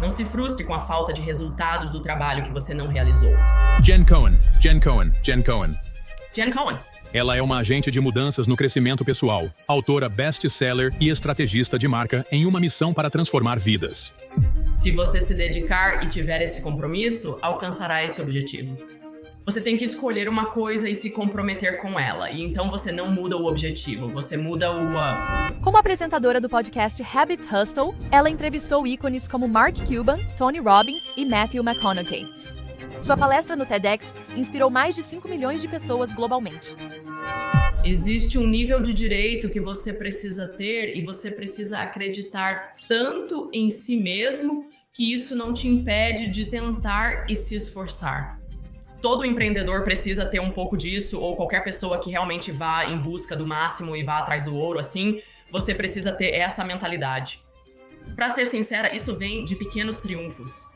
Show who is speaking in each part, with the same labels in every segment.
Speaker 1: Não se frustre com a falta de resultados do trabalho que você não realizou.
Speaker 2: Jen Cohen.
Speaker 1: Jen Cohen.
Speaker 2: Ela é uma agente de mudanças no crescimento pessoal, autora best-seller e estrategista de marca em uma missão para transformar vidas.
Speaker 1: Se você se dedicar e tiver esse compromisso, alcançará esse objetivo. Você tem que escolher uma coisa e se comprometer com ela. E então você não muda o objetivo, você muda o...
Speaker 3: Como apresentadora do podcast Habits Hustle, ela entrevistou ícones como Mark Cuban, Tony Robbins e Matthew McConaughey. Sua palestra no TEDx inspirou mais de 5 milhões de pessoas globalmente.
Speaker 1: Existe um nível de direito que você precisa ter e você precisa acreditar tanto em si mesmo que isso não te impede de tentar e se esforçar. Todo empreendedor precisa ter um pouco disso, ou qualquer pessoa que realmente vá em busca do máximo e vá atrás do ouro, assim, você precisa ter essa mentalidade. Para ser sincera, isso vem de pequenos triunfos.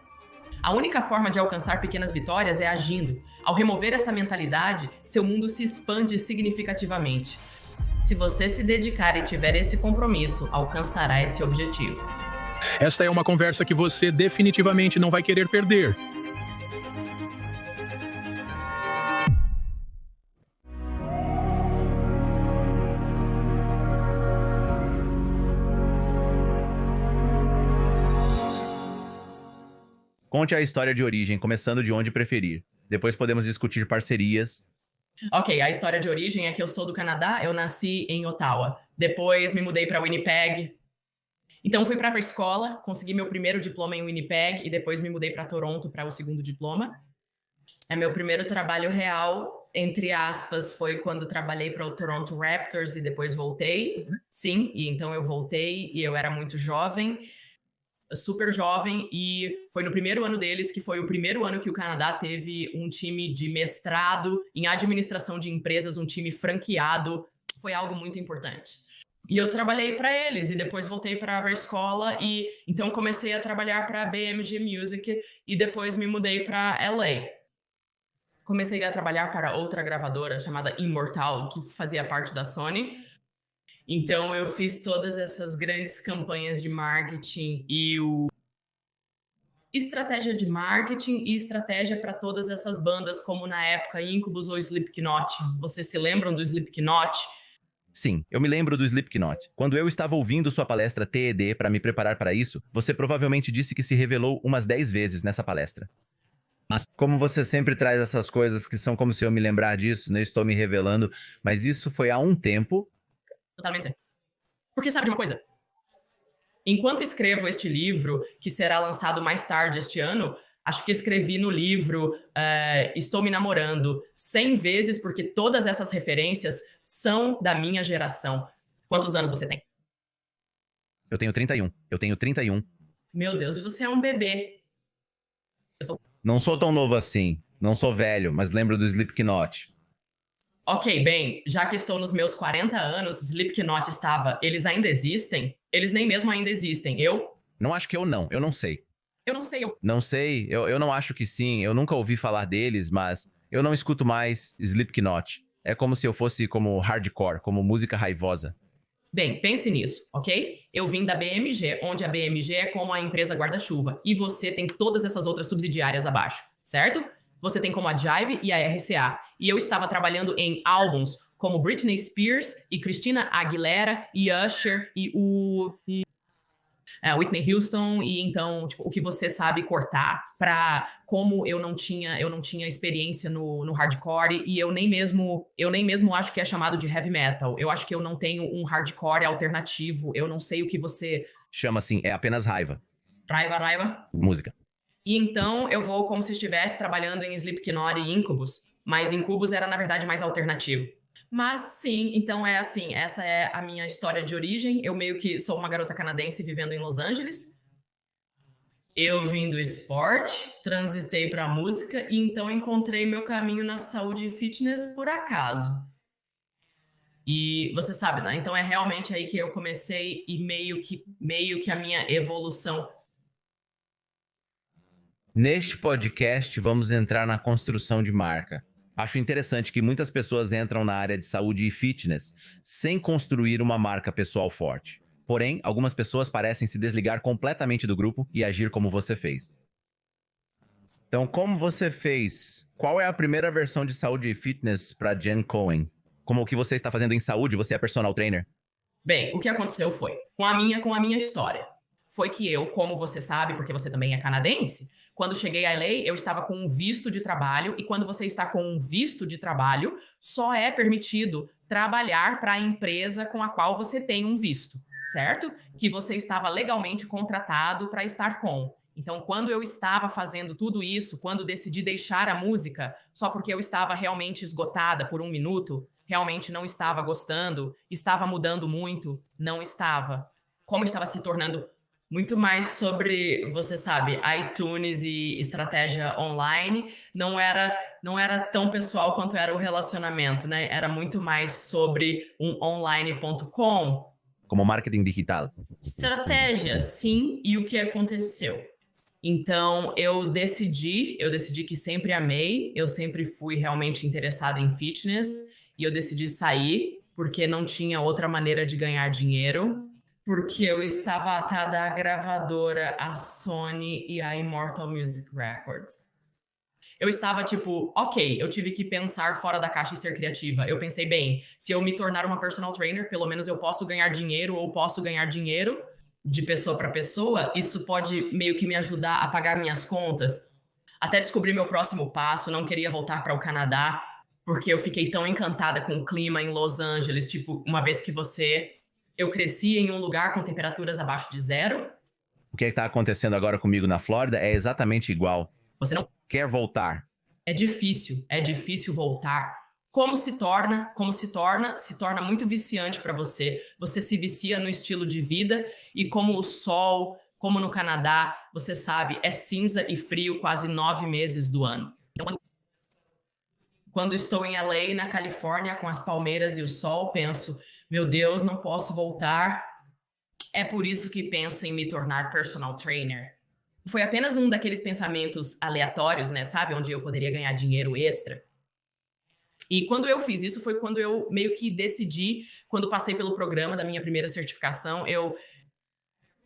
Speaker 1: A única forma de alcançar pequenas vitórias é agindo. Ao remover essa mentalidade, seu mundo se expande significativamente. Se você se dedicar e tiver esse compromisso, alcançará esse objetivo.
Speaker 2: Esta é uma conversa que você definitivamente não vai querer perder.
Speaker 4: Conte a história de origem, começando de onde preferir. Depois podemos discutir parcerias.
Speaker 1: Ok, a história de origem é que eu sou do Canadá, eu nasci em Ottawa. Depois me mudei para Winnipeg. Então fui para a escola, consegui meu primeiro diploma em Winnipeg e depois me mudei para Toronto para o segundo diploma. Meu primeiro trabalho real, entre aspas, foi quando trabalhei para o Toronto Raptors e depois voltei. Sim, e então eu voltei e eu era muito jovem. Super jovem, e foi no primeiro ano deles, que foi o primeiro ano que o Canadá teve um time de mestrado em administração de empresas, um time franqueado. Foi algo muito importante. E eu trabalhei para eles, e depois voltei para a escola, e então comecei a trabalhar para a BMG Music, e depois me mudei para LA. Comecei a trabalhar para outra gravadora chamada Immortal, que fazia parte da Sony. Então, eu fiz todas essas grandes campanhas de marketing e estratégia de marketing e estratégia para todas essas bandas, como na época Incubus ou Slipknot. Vocês se lembram do Slipknot?
Speaker 4: Sim, eu me lembro do Slipknot. Quando eu estava ouvindo sua palestra TED para me preparar para isso, você provavelmente disse que se revelou umas 10 vezes nessa palestra. Mas como você sempre traz essas coisas que são como se eu me lembrar disso, não estou me revelando, mas isso foi há um tempo...
Speaker 1: Totalmente. Porque sabe de uma coisa? Enquanto escrevo este livro, que será lançado mais tarde este ano, acho que escrevi no livro Estou Me Namorando 100 vezes, porque todas essas referências são da minha geração. Quantos anos você tem?
Speaker 4: Eu tenho 31.
Speaker 1: Meu Deus, você é um bebê.
Speaker 4: Não sou tão novo assim. Não sou velho, mas lembro do Slipknot.
Speaker 1: Ok, bem, já que estou nos meus 40 anos, Slipknot estava... Eles ainda existem? Eles nem mesmo ainda existem.
Speaker 4: Não acho que eu não sei.
Speaker 1: Eu não sei,
Speaker 4: Não sei, eu não acho que sim, eu nunca ouvi falar deles, mas eu não escuto mais Slipknot. É como se eu fosse como hardcore, como música raivosa.
Speaker 1: Bem, pense nisso, ok? Eu vim da BMG, onde a BMG é como a empresa guarda-chuva, e você tem todas essas outras subsidiárias abaixo, certo? Você tem como a Jive e a RCA. E eu estava trabalhando em álbuns como Britney Spears e Christina Aguilera e Usher e Whitney Houston. E então, tipo, o que você sabe cortar para como eu não tinha experiência no hardcore e eu nem mesmo acho que é chamado de heavy metal. Eu acho que eu não tenho um hardcore alternativo. Eu não sei o que você...
Speaker 4: Chama assim, é apenas raiva.
Speaker 1: Raiva.
Speaker 4: Música.
Speaker 1: E então eu vou como se estivesse trabalhando em Slipknot e Incubus, mas Incubus era na verdade mais alternativo. Mas sim, então é assim, essa é a minha história de origem. Eu meio que sou uma garota canadense vivendo em Los Angeles. Eu vim do esporte, transitei para a música e então encontrei meu caminho na saúde e fitness por acaso. E você sabe, né? Então é realmente aí que eu comecei e meio que a minha evolução.
Speaker 4: Neste podcast, vamos entrar na construção de marca. Acho interessante que muitas pessoas entram na área de saúde e fitness sem construir uma marca pessoal forte. Porém, algumas pessoas parecem se desligar completamente do grupo e agir como você fez. Então, como você fez? Qual é a primeira versão de saúde e fitness para Jen Cohen? Como o que você está fazendo em saúde, você é personal trainer?
Speaker 1: Bem, o que aconteceu foi, com a minha história, foi que eu, como você sabe, porque você também é canadense, quando cheguei a LA, eu estava com um visto de trabalho, e quando você está com um visto de trabalho, só é permitido trabalhar para a empresa com a qual você tem um visto, certo? Que você estava legalmente contratado para estar com. Então, quando eu estava fazendo tudo isso, quando decidi deixar a música, só porque eu estava realmente esgotada por um minuto, realmente não estava gostando, estava mudando muito, não estava. Como estava se tornando muito mais sobre, você sabe, iTunes e estratégia online, não era tão pessoal quanto era o relacionamento, né? Era muito mais sobre um online.com.
Speaker 4: Como marketing digital.
Speaker 1: Estratégia, sim, e o que aconteceu? Então, eu decidi que sempre amei, eu sempre fui realmente interessada em fitness, e eu decidi sair, porque não tinha outra maneira de ganhar dinheiro, porque eu estava atada à gravadora, a Sony e a Immortal Music Records. Eu estava tipo, ok, eu tive que pensar fora da caixa e ser criativa. Eu pensei, bem, se eu me tornar uma personal trainer, pelo menos eu posso ganhar dinheiro ou posso ganhar dinheiro de pessoa para pessoa. Isso pode meio que me ajudar a pagar minhas contas. Até descobrir meu próximo passo, não queria voltar para o Canadá, porque eu fiquei tão encantada com o clima em Los Angeles. Tipo, uma vez que eu cresci em um lugar com temperaturas abaixo de zero.
Speaker 4: O que está acontecendo agora comigo na Flórida é exatamente igual.
Speaker 1: Você não
Speaker 4: quer voltar.
Speaker 1: É difícil voltar. Se torna muito viciante para você. Você se vicia no estilo de vida e como o sol, como no Canadá, você sabe, é cinza e frio quase 9 meses do ano. Então, quando estou em LA, na Califórnia, com as palmeiras e o sol, penso, meu Deus, não posso voltar. É por isso que penso em me tornar personal trainer. Foi apenas um daqueles pensamentos aleatórios, né, sabe? Onde eu poderia ganhar dinheiro extra. E quando eu fiz isso, foi quando eu meio que decidi, quando passei pelo programa da minha primeira certificação, eu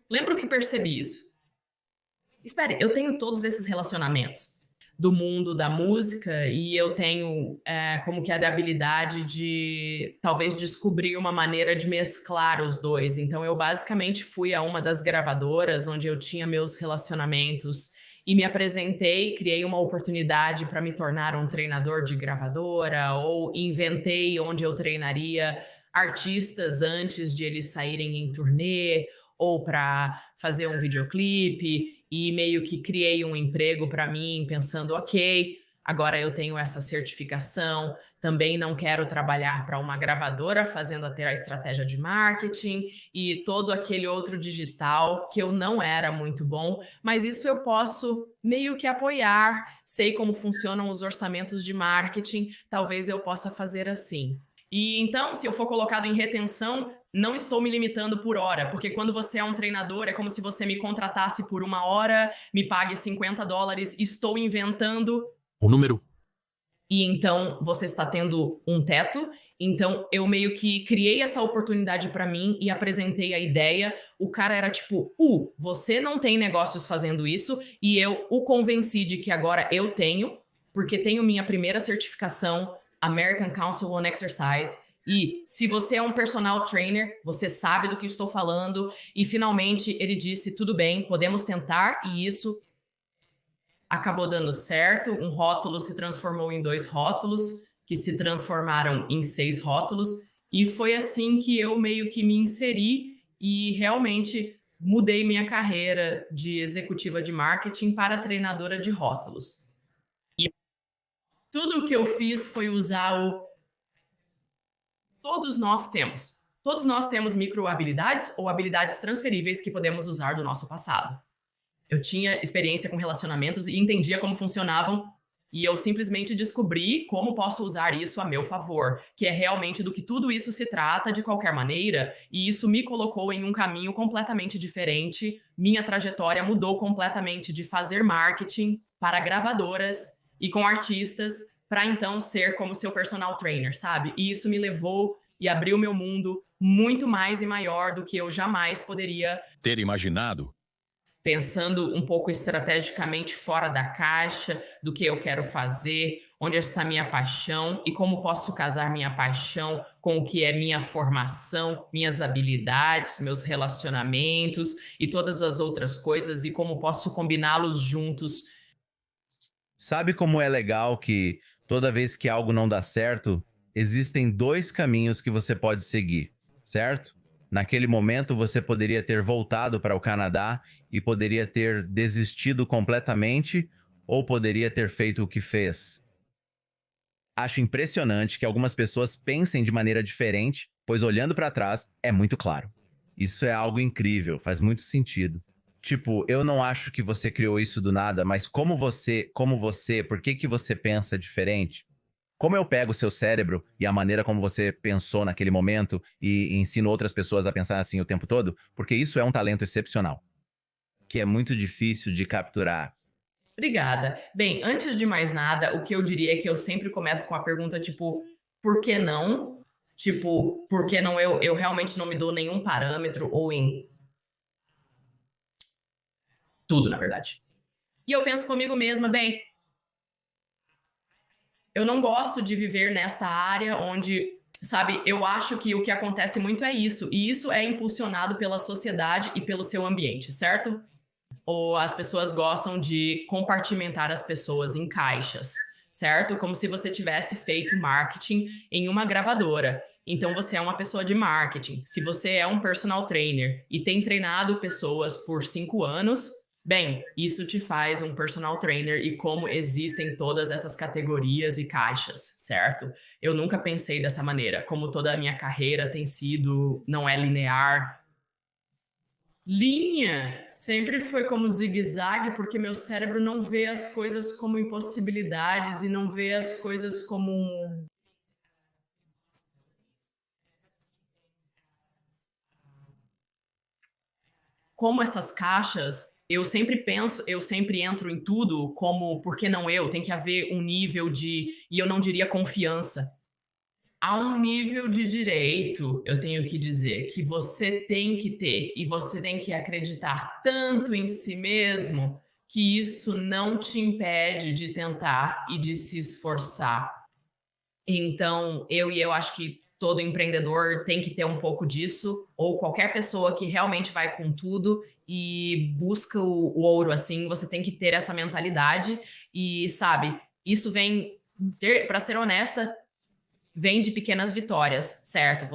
Speaker 1: lembro que percebi isso. Espere, eu tenho todos esses relacionamentos do mundo da música e eu tenho como que a habilidade de talvez descobrir uma maneira de mesclar os dois. Então eu basicamente fui a uma das gravadoras onde eu tinha meus relacionamentos e me apresentei, criei uma oportunidade para me tornar um treinador de gravadora ou inventei onde eu treinaria artistas antes de eles saírem em turnê ou para fazer um videoclipe. E meio que criei um emprego para mim, pensando, ok, agora eu tenho essa certificação, também não quero trabalhar para uma gravadora fazendo até a estratégia de marketing e todo aquele outro digital que eu não era muito bom, mas isso eu posso meio que apoiar, sei como funcionam os orçamentos de marketing, talvez eu possa fazer assim. E então, se eu for colocado em retenção, não estou me limitando por hora, porque quando você é um treinador, é como se você me contratasse por 1 hora, me pague $50, estou inventando
Speaker 2: o número.
Speaker 1: E então você está tendo um teto. Então eu meio que criei essa oportunidade para mim e apresentei a ideia. O cara era tipo, você não tem negócios fazendo isso, e eu o convenci de que agora eu tenho, porque tenho minha primeira certificação, American Council on Exercise, e se você é um personal trainer, você sabe do que estou falando, e finalmente ele disse, tudo bem, podemos tentar, e isso acabou dando certo. Um rótulo se transformou em 2 rótulos, que se transformaram em 6 rótulos, e foi assim que eu meio que me inseri e realmente mudei minha carreira de executiva de marketing para treinadora de rótulos. Tudo o que eu fiz foi usar Todos nós temos microhabilidades ou habilidades transferíveis que podemos usar do nosso passado. Eu tinha experiência com relacionamentos e entendia como funcionavam, e eu simplesmente descobri como posso usar isso a meu favor, que é realmente do que tudo isso se trata de qualquer maneira, e isso me colocou em um caminho completamente diferente. Minha trajetória mudou completamente de fazer marketing para gravadoras e com artistas, para então ser como seu personal trainer, sabe? E isso me levou e abriu meu mundo muito mais e maior do que eu jamais poderia,
Speaker 2: Ter imaginado.
Speaker 1: pensando um pouco estrategicamente fora da caixa, do que eu quero fazer, onde está minha paixão e como posso casar minha paixão com o que é minha formação, minhas habilidades, meus relacionamentos e todas as outras coisas e como posso combiná-los juntos.
Speaker 4: Sabe como é legal que toda vez que algo não dá certo, existem 2 caminhos que você pode seguir, certo? Naquele momento você poderia ter voltado para o Canadá e poderia ter desistido completamente ou poderia ter feito o que fez. Acho impressionante que algumas pessoas pensem de maneira diferente, pois olhando para trás é muito claro. Isso é algo incrível, faz muito sentido. Tipo, eu não acho que você criou isso do nada, mas como você, por que você pensa diferente? Como eu pego o seu cérebro e a maneira como você pensou naquele momento e ensino outras pessoas a pensar assim o tempo todo? Porque isso é um talento excepcional, que é muito difícil de capturar.
Speaker 1: Obrigada. Bem, antes de mais nada, o que eu diria é que eu sempre começo com a pergunta tipo, por que não? Tipo, por que não eu realmente não me dou nenhum parâmetro ou em tudo, na verdade. E eu penso comigo mesma, bem, eu não gosto de viver nesta área onde, sabe, eu acho que o que acontece muito é isso, e isso é impulsionado pela sociedade e pelo seu ambiente, certo? Ou as pessoas gostam de compartimentar as pessoas em caixas, certo? Como se você tivesse feito marketing em uma gravadora. Então você é uma pessoa de marketing. Se você é um personal trainer e tem treinado pessoas por 5 anos, bem, isso te faz um personal trainer e como existem todas essas categorias e caixas, certo? Eu nunca pensei dessa maneira. Como toda a minha carreira tem sido, não é linear. Linha sempre foi como zigue-zague, porque meu cérebro não vê as coisas como impossibilidades e não vê as coisas como essas caixas. Eu sempre penso, eu sempre entro em tudo como, por que não eu? Tem que haver um nível de, e eu não diria confiança. Há um nível de direito, eu tenho que dizer, que você tem que ter e você tem que acreditar tanto em si mesmo que isso não te impede de tentar e de se esforçar. Então, eu acho que todo empreendedor tem que ter um pouco disso, ou qualquer pessoa que realmente vai com tudo e busca o ouro assim, você tem que ter essa mentalidade e, sabe, isso vem, para ser honesta, vem de pequenas vitórias, certo?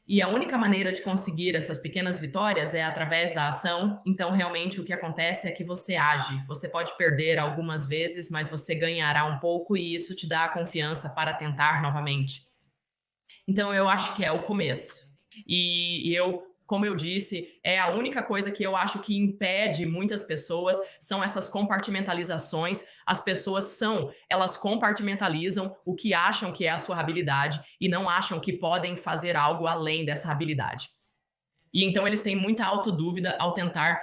Speaker 1: E a única maneira de conseguir essas pequenas vitórias é através da ação. Então, realmente, o que acontece é que você age. Você pode perder algumas vezes, mas você ganhará um pouco e isso te dá a confiança para tentar novamente. Então, eu acho que é o começo. E eu, como eu disse, é a única coisa que eu acho que impede muitas pessoas, são essas compartimentalizações. As pessoas elas compartimentalizam o que acham que é a sua habilidade e não acham que podem fazer algo além dessa habilidade. E então eles têm muita autodúvida ao tentar.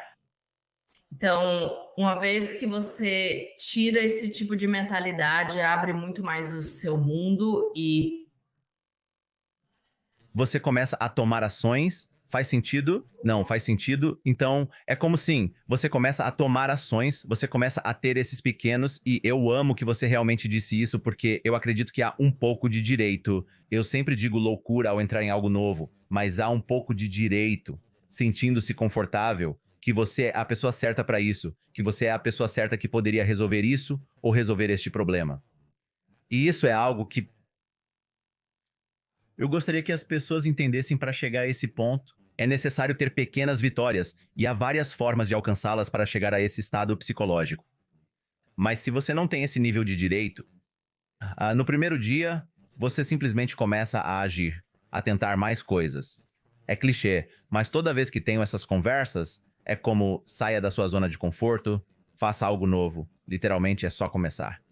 Speaker 1: Então, uma vez que você tira esse tipo de mentalidade, abre muito mais o seu mundo e
Speaker 4: você começa a tomar ações. Faz sentido? Não, faz sentido. Então, é como sim, você começa a tomar ações, você começa a ter esses pequenos, e eu amo que você realmente disse isso, porque eu acredito que há um pouco de direito. Eu sempre digo loucura ao entrar em algo novo, mas há um pouco de direito, sentindo-se confortável, que você é a pessoa certa para isso, que você é a pessoa certa que poderia resolver isso ou resolver este problema. E isso é algo que eu gostaria que as pessoas entendessem. Para chegar a esse ponto, é necessário ter pequenas vitórias, e há várias formas de alcançá-las para chegar a esse estado psicológico. Mas se você não tem esse nível de direito, no primeiro dia, você simplesmente começa a agir, a tentar mais coisas. É clichê, mas toda vez que tenho essas conversas, é como saia da sua zona de conforto, faça algo novo. Literalmente é só começar.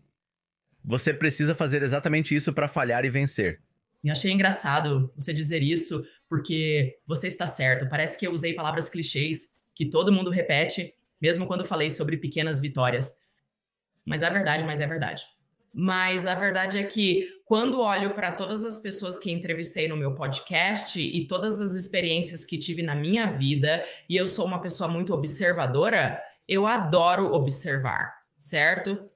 Speaker 4: Você precisa fazer exatamente isso para falhar e vencer.
Speaker 1: Eu achei engraçado você dizer isso, porque você está certo. Parece que eu usei palavras clichês que todo mundo repete, mesmo quando falei sobre pequenas vitórias. Mas é verdade, mas é verdade. Mas a verdade é que quando olho para todas as pessoas que entrevistei no meu podcast e todas as experiências que tive na minha vida, e eu sou uma pessoa muito observadora, eu adoro observar, certo?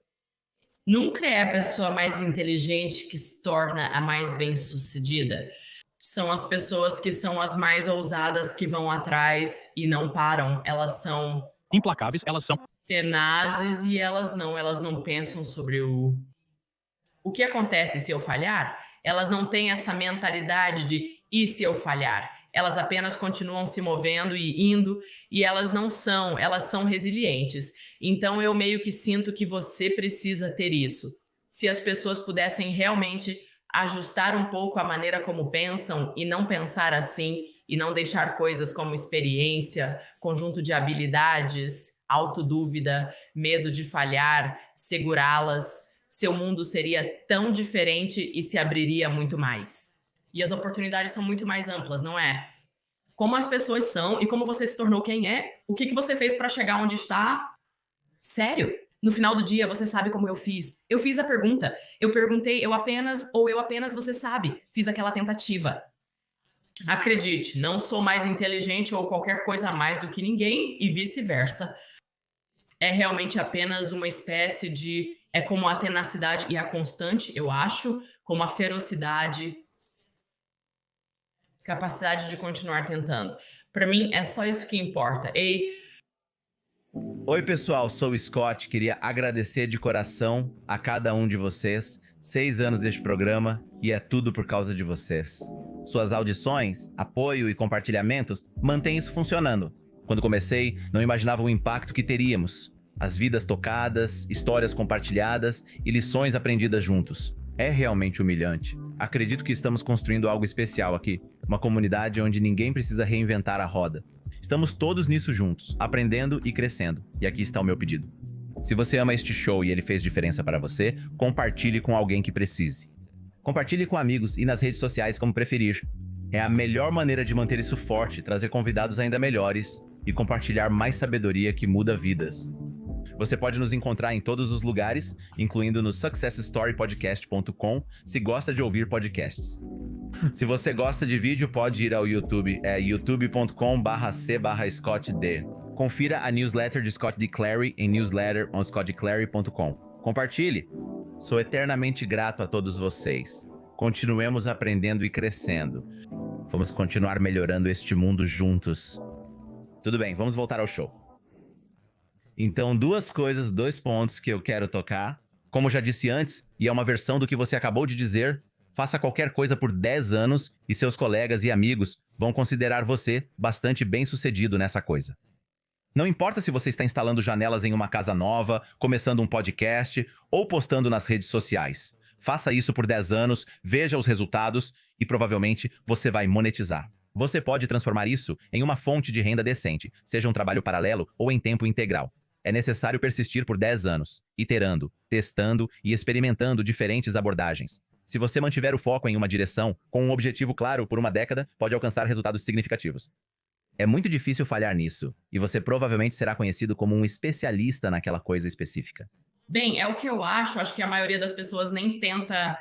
Speaker 1: Nunca é a pessoa mais inteligente que se torna a mais bem-sucedida. São as pessoas que são as mais ousadas que vão atrás e não param. Elas são
Speaker 2: Implacáveis, elas são.
Speaker 1: tenazes e elas não pensam sobre o que acontece se eu falhar. Elas não têm essa mentalidade de e se eu falhar? Elas apenas continuam se movendo e indo, e elas são resilientes. Então eu meio que sinto que você precisa ter isso. Se as pessoas pudessem realmente ajustar um pouco a maneira como pensam e não pensar assim, e não deixar coisas como experiência, conjunto de habilidades, autodúvida, medo de falhar, segurá-las, seu mundo seria tão diferente e se abriria muito mais. E as oportunidades são muito mais amplas, não é? Como as pessoas são e como você se tornou quem é, o que você fez para chegar onde está? Sério? No final do dia, você sabe como eu fiz. Eu fiz a pergunta. Eu perguntei, eu apenas, você sabe. Fiz aquela tentativa. Acredite, não sou mais inteligente ou qualquer coisa a mais do que ninguém e vice-versa. É realmente apenas uma espécie de... É como a tenacidade e a constante, eu acho, como a ferocidade, capacidade de continuar tentando. Para mim, é só isso que importa.
Speaker 4: Oi, pessoal, sou o Scott. Queria agradecer de coração a cada um de vocês. 6 anos deste programa e é tudo por causa de vocês. Suas audições, apoio e compartilhamentos mantêm isso funcionando. Quando comecei, não imaginava o impacto que teríamos. As vidas tocadas, histórias compartilhadas e lições aprendidas juntos. É realmente humilhante. Acredito que estamos construindo algo especial aqui. Uma comunidade onde ninguém precisa reinventar a roda. Estamos todos nisso juntos, aprendendo e crescendo. E aqui está o meu pedido. Se você ama este show e ele fez diferença para você, compartilhe com alguém que precise. Compartilhe com amigos e nas redes sociais como preferir. É a melhor maneira de manter isso forte, trazer convidados ainda melhores e compartilhar mais sabedoria que muda vidas. Você pode nos encontrar em todos os lugares, incluindo no successstorypodcast.com, se gosta de ouvir podcasts. Se você gosta de vídeo, pode ir ao YouTube, youtube.com/c/ScottD. Confira a newsletter de Scott D. Clary em newsletter.scottdclary.com. Compartilhe! Sou eternamente grato a todos vocês. Continuemos aprendendo e crescendo. Vamos continuar melhorando este mundo juntos. Tudo bem, vamos voltar ao show. Então, 2 pontos que eu quero tocar. Como já disse antes, e é uma versão do que você acabou de dizer, faça qualquer coisa por 10 anos e seus colegas e amigos vão considerar você bastante bem-sucedido nessa coisa. Não importa se você está instalando janelas em uma casa nova, começando um podcast ou postando nas redes sociais. Faça isso por 10 anos, veja os resultados e provavelmente você vai monetizar. Você pode transformar isso em uma fonte de renda decente, seja um trabalho paralelo ou em tempo integral. É necessário persistir por 10 anos, iterando, testando e experimentando diferentes abordagens. Se você mantiver o foco em uma direção, com um objetivo claro por uma década, pode alcançar resultados significativos. É muito difícil falhar nisso, e você provavelmente será conhecido como um especialista naquela coisa específica.
Speaker 1: Bem, é o que eu acho que a maioria das pessoas nem tenta.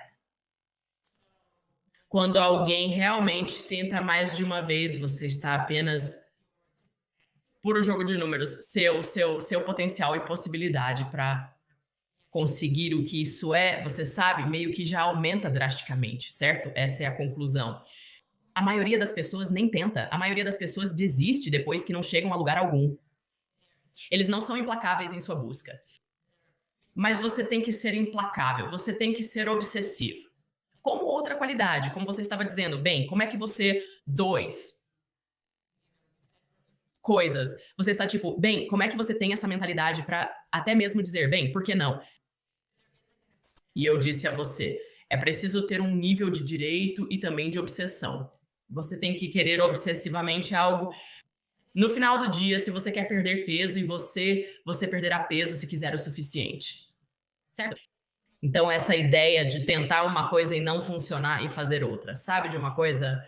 Speaker 1: Quando alguém realmente tenta mais de uma vez, você está apenas... puro jogo de números, seu potencial e possibilidade para conseguir o que isso é, você sabe, meio que já aumenta drasticamente, certo? Essa é a conclusão. A maioria das pessoas nem tenta, a maioria das pessoas desiste depois que não chegam a lugar algum. Eles não são implacáveis em sua busca. Mas você tem que ser implacável, você tem que ser obsessivo. Como outra qualidade, como você estava dizendo, bem, como é que você... 2 coisas. Você está tipo, bem, como é que você tem essa mentalidade para até mesmo dizer, bem, por que não? E eu disse a você, é preciso ter um nível de direito e também de obsessão. Você tem que querer obsessivamente algo. No final do dia, se você quer perder peso e você perderá peso se quiser o suficiente. Certo? Então essa ideia de tentar uma coisa e não funcionar e fazer outra, sabe de uma coisa?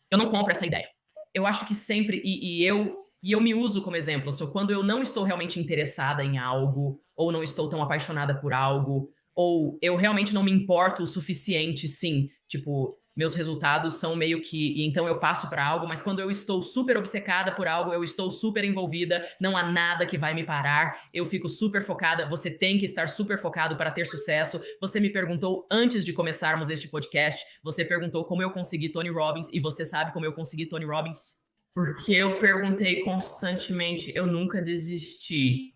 Speaker 1: Eu não compro essa ideia. Eu acho que sempre, e eu me uso como exemplo, quando eu não estou realmente interessada em algo, ou não estou tão apaixonada por algo, Ou eu realmente não me importo o suficiente, sim. Tipo, meus resultados são meio que... E então eu passo para algo, mas quando eu estou super obcecada por algo, eu estou super envolvida, não há nada que vai me parar, eu fico super focada. Você tem que estar super focado para ter sucesso. Você me perguntou antes de começarmos este podcast, você perguntou como eu consegui Tony Robbins, e você sabe como eu consegui Tony Robbins? Porque eu perguntei constantemente, eu nunca desisti.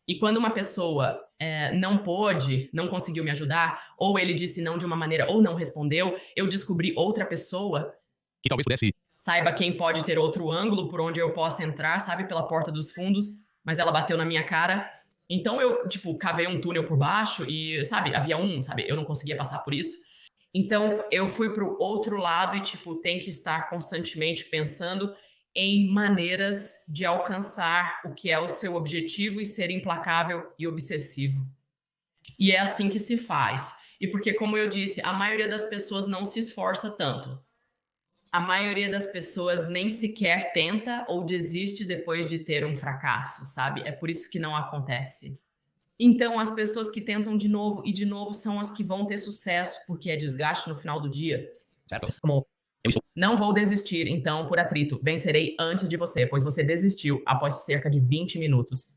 Speaker 1: E quando uma pessoa não pôde, não conseguiu me ajudar, ou ele disse não de uma maneira, ou não respondeu, eu descobri outra pessoa
Speaker 2: que talvez pudesse.
Speaker 1: Saiba quem pode ter outro ângulo por onde eu possa entrar, sabe, pela porta dos fundos, mas ela bateu na minha cara. Então eu, cavei um túnel por baixo e, sabe, havia eu não conseguia passar por isso. Então eu fui pro outro lado e, tem que estar constantemente pensando em maneiras de alcançar o que é o seu objetivo e ser implacável e obsessivo. E é assim que se faz. E porque, como eu disse, a maioria das pessoas não se esforça tanto. A maioria das pessoas nem sequer tenta ou desiste depois de ter um fracasso, sabe? É por isso que não acontece. Então, as pessoas que tentam de novo e de novo são as que vão ter sucesso, porque é desgaste no final do dia.
Speaker 2: Certo.
Speaker 1: Como... Não vou desistir, então, por atrito. Vencerei antes de você, pois você desistiu após cerca de 20 minutos.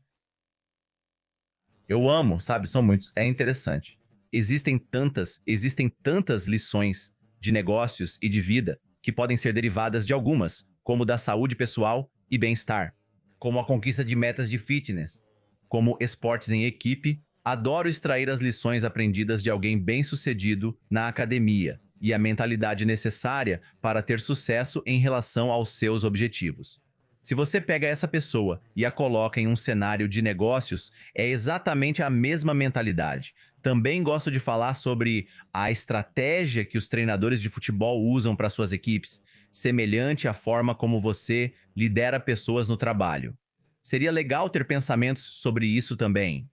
Speaker 4: Eu amo, sabe? São muitos. É interessante. Existem tantas lições de negócios e de vida que podem ser derivadas de algumas, como da saúde pessoal e bem-estar, como a conquista de metas de fitness, como esportes em equipe. Adoro extrair as lições aprendidas de alguém bem-sucedido na academia e a mentalidade necessária para ter sucesso em relação aos seus objetivos. Se você pega essa pessoa e a coloca em um cenário de negócios, é exatamente a mesma mentalidade. Também gosto de falar sobre a estratégia que os treinadores de futebol usam para suas equipes, semelhante à forma como você lidera pessoas no trabalho. Seria legal ter pensamentos sobre isso também.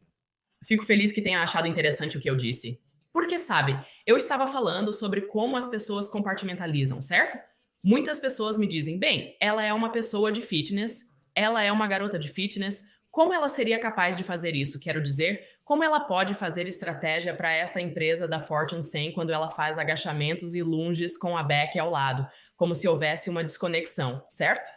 Speaker 1: Fico feliz que tenha achado interessante o que eu disse. Porque, sabe, eu estava falando sobre como as pessoas compartimentalizam, certo? Muitas pessoas me dizem, bem, ela é uma pessoa de fitness, ela é uma garota de fitness, como ela seria capaz de fazer isso? Quero dizer, como ela pode fazer estratégia para esta empresa da Fortune 100 quando ela faz agachamentos e lunges com a back ao lado, como se houvesse uma desconexão, certo?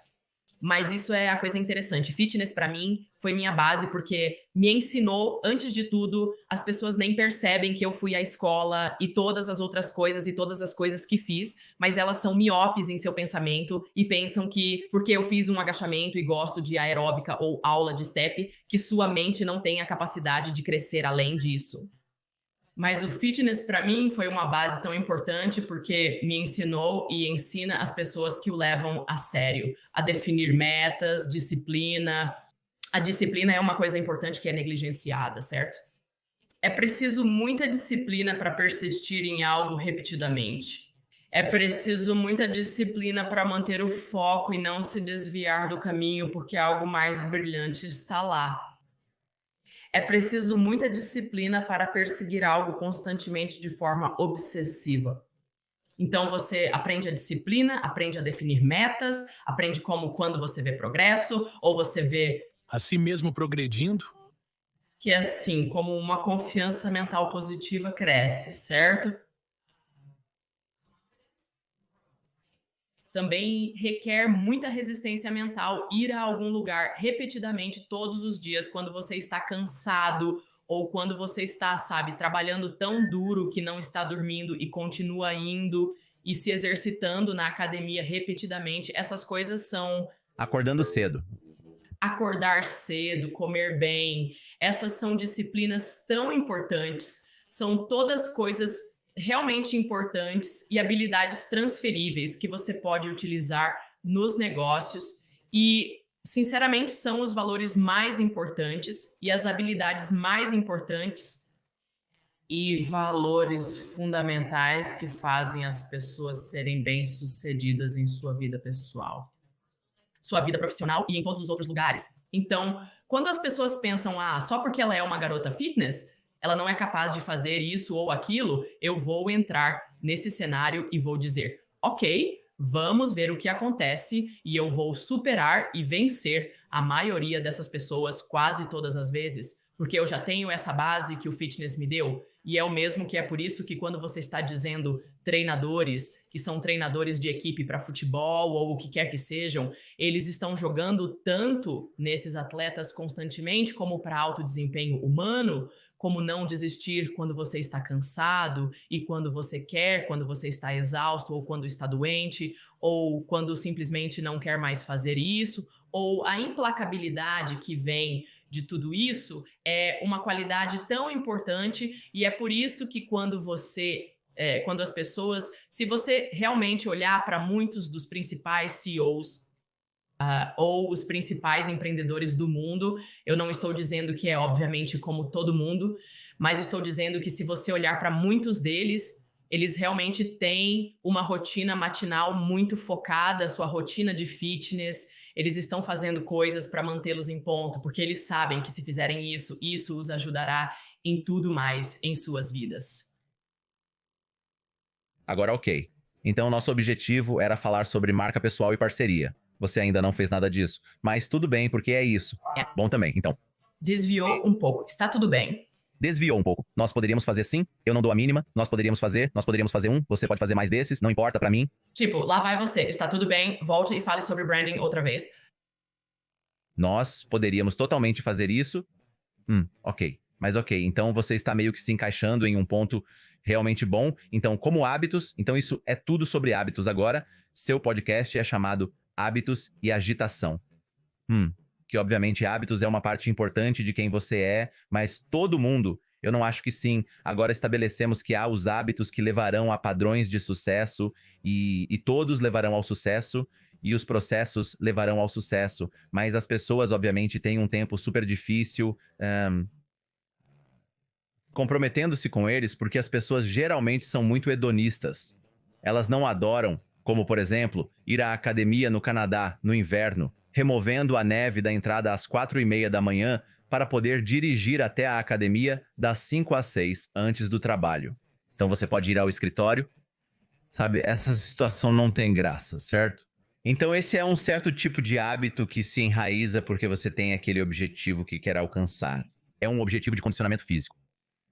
Speaker 1: Mas isso é a coisa interessante. Fitness, para mim, foi minha base porque me ensinou, antes de tudo, as pessoas nem percebem que eu fui à escola e todas as outras coisas e todas as coisas que fiz, mas elas são miopes em seu pensamento e pensam que, porque eu fiz um agachamento e gosto de aeróbica ou aula de step, que sua mente não tem a capacidade de crescer além disso. Mas o fitness, para mim, foi uma base tão importante porque me ensinou e ensina as pessoas que o levam a sério, a definir metas, disciplina. A disciplina é uma coisa importante que é negligenciada, certo? É preciso muita disciplina para persistir em algo repetidamente. É preciso muita disciplina para manter o foco e não se desviar do caminho porque algo mais brilhante está lá. É preciso muita disciplina para perseguir algo constantemente de forma obsessiva. Então você aprende a disciplina, aprende a definir metas, aprende quando você vê progresso, ou você vê...
Speaker 2: A si mesmo progredindo?
Speaker 1: Que é assim, como uma confiança mental positiva cresce, certo? Também requer muita resistência mental ir a algum lugar repetidamente todos os dias quando você está cansado ou quando você está, trabalhando tão duro que não está dormindo e continua indo e se exercitando na academia repetidamente. Essas coisas são...
Speaker 4: Acordando cedo.
Speaker 1: Acordar cedo, comer bem. Essas são disciplinas tão importantes. São todas coisas realmente importantes e habilidades transferíveis que você pode utilizar nos negócios e, sinceramente, são os valores mais importantes e as habilidades mais importantes e valores fundamentais que fazem as pessoas serem bem-sucedidas em sua vida pessoal, sua vida profissional e em todos os outros lugares. Então, quando as pessoas pensam, só porque ela é uma garota fitness, ela não é capaz de fazer isso ou aquilo, eu vou entrar nesse cenário e vou dizer, ok, vamos ver o que acontece e eu vou superar e vencer a maioria dessas pessoas quase todas as vezes, porque eu já tenho essa base que o fitness me deu. e é o mesmo que é por isso que quando você está dizendo treinadores, que são treinadores de equipe para futebol ou o que quer que sejam, eles estão jogando tanto nesses atletas constantemente como para alto desempenho humano, como não desistir quando você está cansado e quando você quer, quando você está exausto ou quando está doente, ou quando simplesmente não quer mais fazer isso, ou a implacabilidade que vem de tudo isso é uma qualidade tão importante e é por isso que quando as pessoas, se você realmente olhar para muitos dos principais CEOs ou os principais empreendedores do mundo, eu não estou dizendo que é obviamente como todo mundo, mas estou dizendo que se você olhar para muitos deles, eles realmente têm uma rotina matinal muito focada, sua rotina de fitness, eles estão fazendo coisas para mantê-los em ponto, porque eles sabem que se fizerem isso, isso os ajudará em tudo mais em suas vidas.
Speaker 4: Agora, ok. Então, nosso objetivo era falar sobre marca pessoal e parceria. Você ainda não fez nada disso, mas tudo bem, porque é isso.
Speaker 1: É.
Speaker 4: Bom também, então.
Speaker 1: Desviou um pouco, está tudo bem.
Speaker 4: Desviou um pouco. Nós poderíamos fazer sim, eu não dou a mínima. Nós poderíamos fazer um, você pode fazer mais desses, não importa pra mim.
Speaker 1: Tipo, lá vai você, está tudo bem, volte e fale sobre branding outra vez.
Speaker 4: Nós poderíamos totalmente fazer isso. Ok. Mas ok, então você está meio que se encaixando em um ponto realmente bom. Então, como hábitos, então isso é tudo sobre hábitos agora. Seu podcast é chamado Hábitos e Agitação. Que obviamente hábitos é uma parte importante de quem você é, mas todo mundo, eu não acho que sim. Agora estabelecemos que há os hábitos que levarão a padrões de sucesso e todos levarão ao sucesso e os processos levarão ao sucesso. Mas as pessoas, obviamente, têm um tempo super difícil comprometendo-se com eles porque as pessoas geralmente são muito hedonistas. Elas não adoram, como por exemplo, ir à academia no Canadá no inverno, removendo a neve da entrada às 4:30 da manhã para poder dirigir até a academia das 5 às 6 antes do trabalho. Então você pode ir ao escritório. Sabe, essa situação não tem graça, certo? Então esse é um certo tipo de hábito que se enraiza porque você tem aquele objetivo que quer alcançar. É um objetivo de condicionamento físico.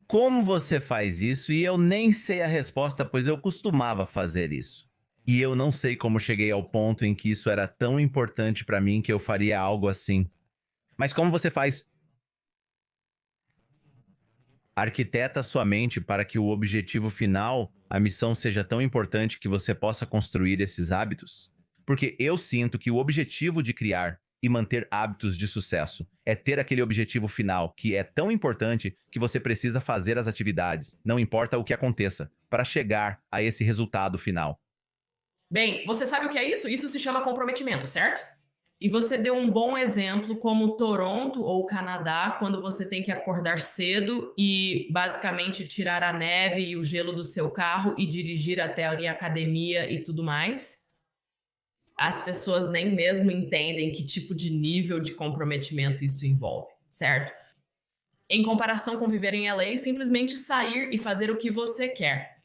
Speaker 4: Como você faz isso? E eu nem sei a resposta, pois eu costumava fazer isso. E eu não sei como cheguei ao ponto em que isso era tão importante para mim que eu faria algo assim. Mas como você faz? Arquiteta sua mente para que o objetivo final, a missão, seja tão importante que você possa construir esses hábitos? Porque eu sinto que o objetivo de criar e manter hábitos de sucesso é ter aquele objetivo final que é tão importante que você precisa fazer as atividades, não importa o que aconteça, para chegar a esse resultado final.
Speaker 1: Bem, você sabe o que é isso? Isso se chama comprometimento, certo? E você deu um bom exemplo como Toronto ou Canadá, quando você tem que acordar cedo e basicamente tirar a neve e o gelo do seu carro e dirigir até a academia e tudo mais. As pessoas nem mesmo entendem que tipo de nível de comprometimento isso envolve, certo? Em comparação com viver em LA, simplesmente sair e fazer o que você quer.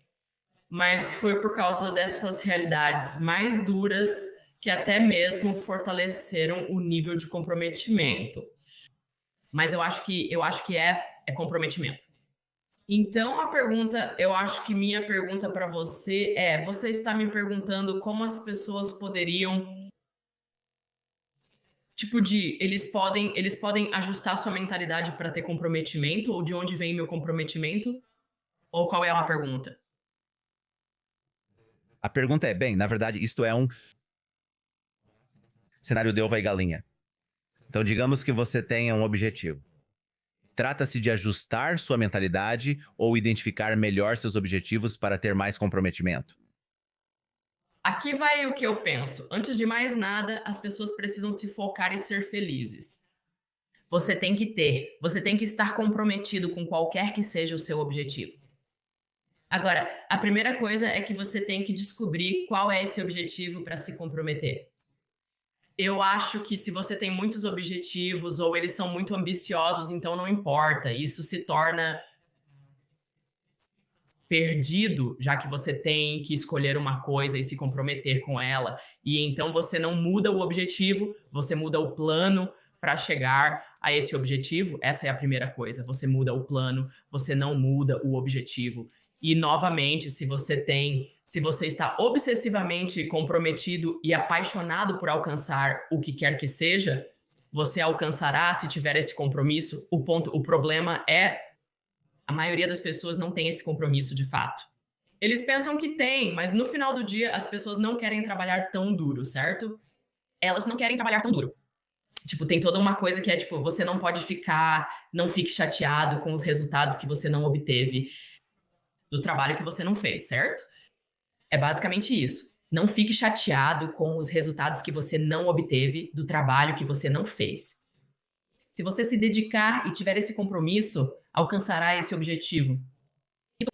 Speaker 1: Mas foi por causa dessas realidades mais duras que até mesmo fortaleceram o nível de comprometimento. Mas eu acho que é comprometimento. Então eu acho que minha pergunta para você você está me perguntando como as pessoas poderiam, eles podem ajustar sua mentalidade para ter comprometimento, ou de onde vem meu comprometimento? Ou qual é a pergunta?
Speaker 4: A pergunta é, na verdade, isto é um cenário de ova e galinha. Então, digamos que você tenha um objetivo. Trata-se de ajustar sua mentalidade ou identificar melhor seus objetivos para ter mais comprometimento?
Speaker 1: Aqui vai o que eu penso. Antes de mais nada, as pessoas precisam se focar e ser felizes. Você tem que estar comprometido com qualquer que seja o seu objetivo. Agora, a primeira coisa é que você tem que descobrir qual é esse objetivo para se comprometer. Eu acho que se você tem muitos objetivos ou eles são muito ambiciosos, então não importa. Isso se torna perdido, já que você tem que escolher uma coisa e se comprometer com ela. E então você não muda o objetivo, você muda o plano para chegar a esse objetivo, essa é a primeira coisa. Você muda o plano, você não muda o objetivo. E, novamente, se você está obsessivamente comprometido e apaixonado por alcançar o que quer que seja, você alcançará se tiver esse compromisso. O problema é, a maioria das pessoas não tem esse compromisso de fato. Eles pensam que tem, mas no final do dia as pessoas não querem trabalhar tão duro, certo? Elas não querem trabalhar tão duro. Tipo, tem toda uma coisa que é, tipo, você não fique chateado com os resultados que você não obteve do trabalho que você não fez, certo? É basicamente isso. Não fique chateado com os resultados que você não obteve do trabalho que você não fez. Se você se dedicar e tiver esse compromisso, alcançará esse objetivo.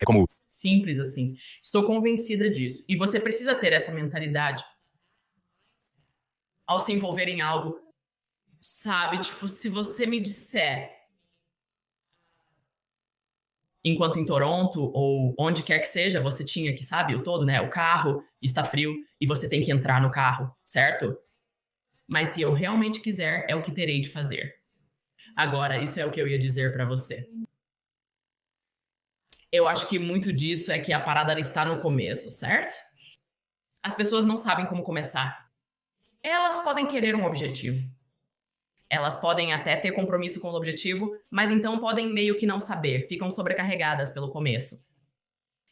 Speaker 2: É como...
Speaker 1: Simples assim. Estou convencida disso. E você precisa ter essa mentalidade ao se envolver em algo, sabe? Tipo, se você me disser, enquanto em Toronto ou onde quer que seja, você tinha que, sabe, o todo, né? O carro está frio e você tem que entrar no carro, certo? Mas se eu realmente quiser, é o que terei de fazer. Agora, isso é o que eu ia dizer para você. Eu acho que muito disso é que a parada está no começo, certo? As pessoas não sabem como começar. Elas podem querer um objetivo. Elas podem até ter compromisso com o objetivo, mas então podem meio que não saber, ficam sobrecarregadas pelo começo.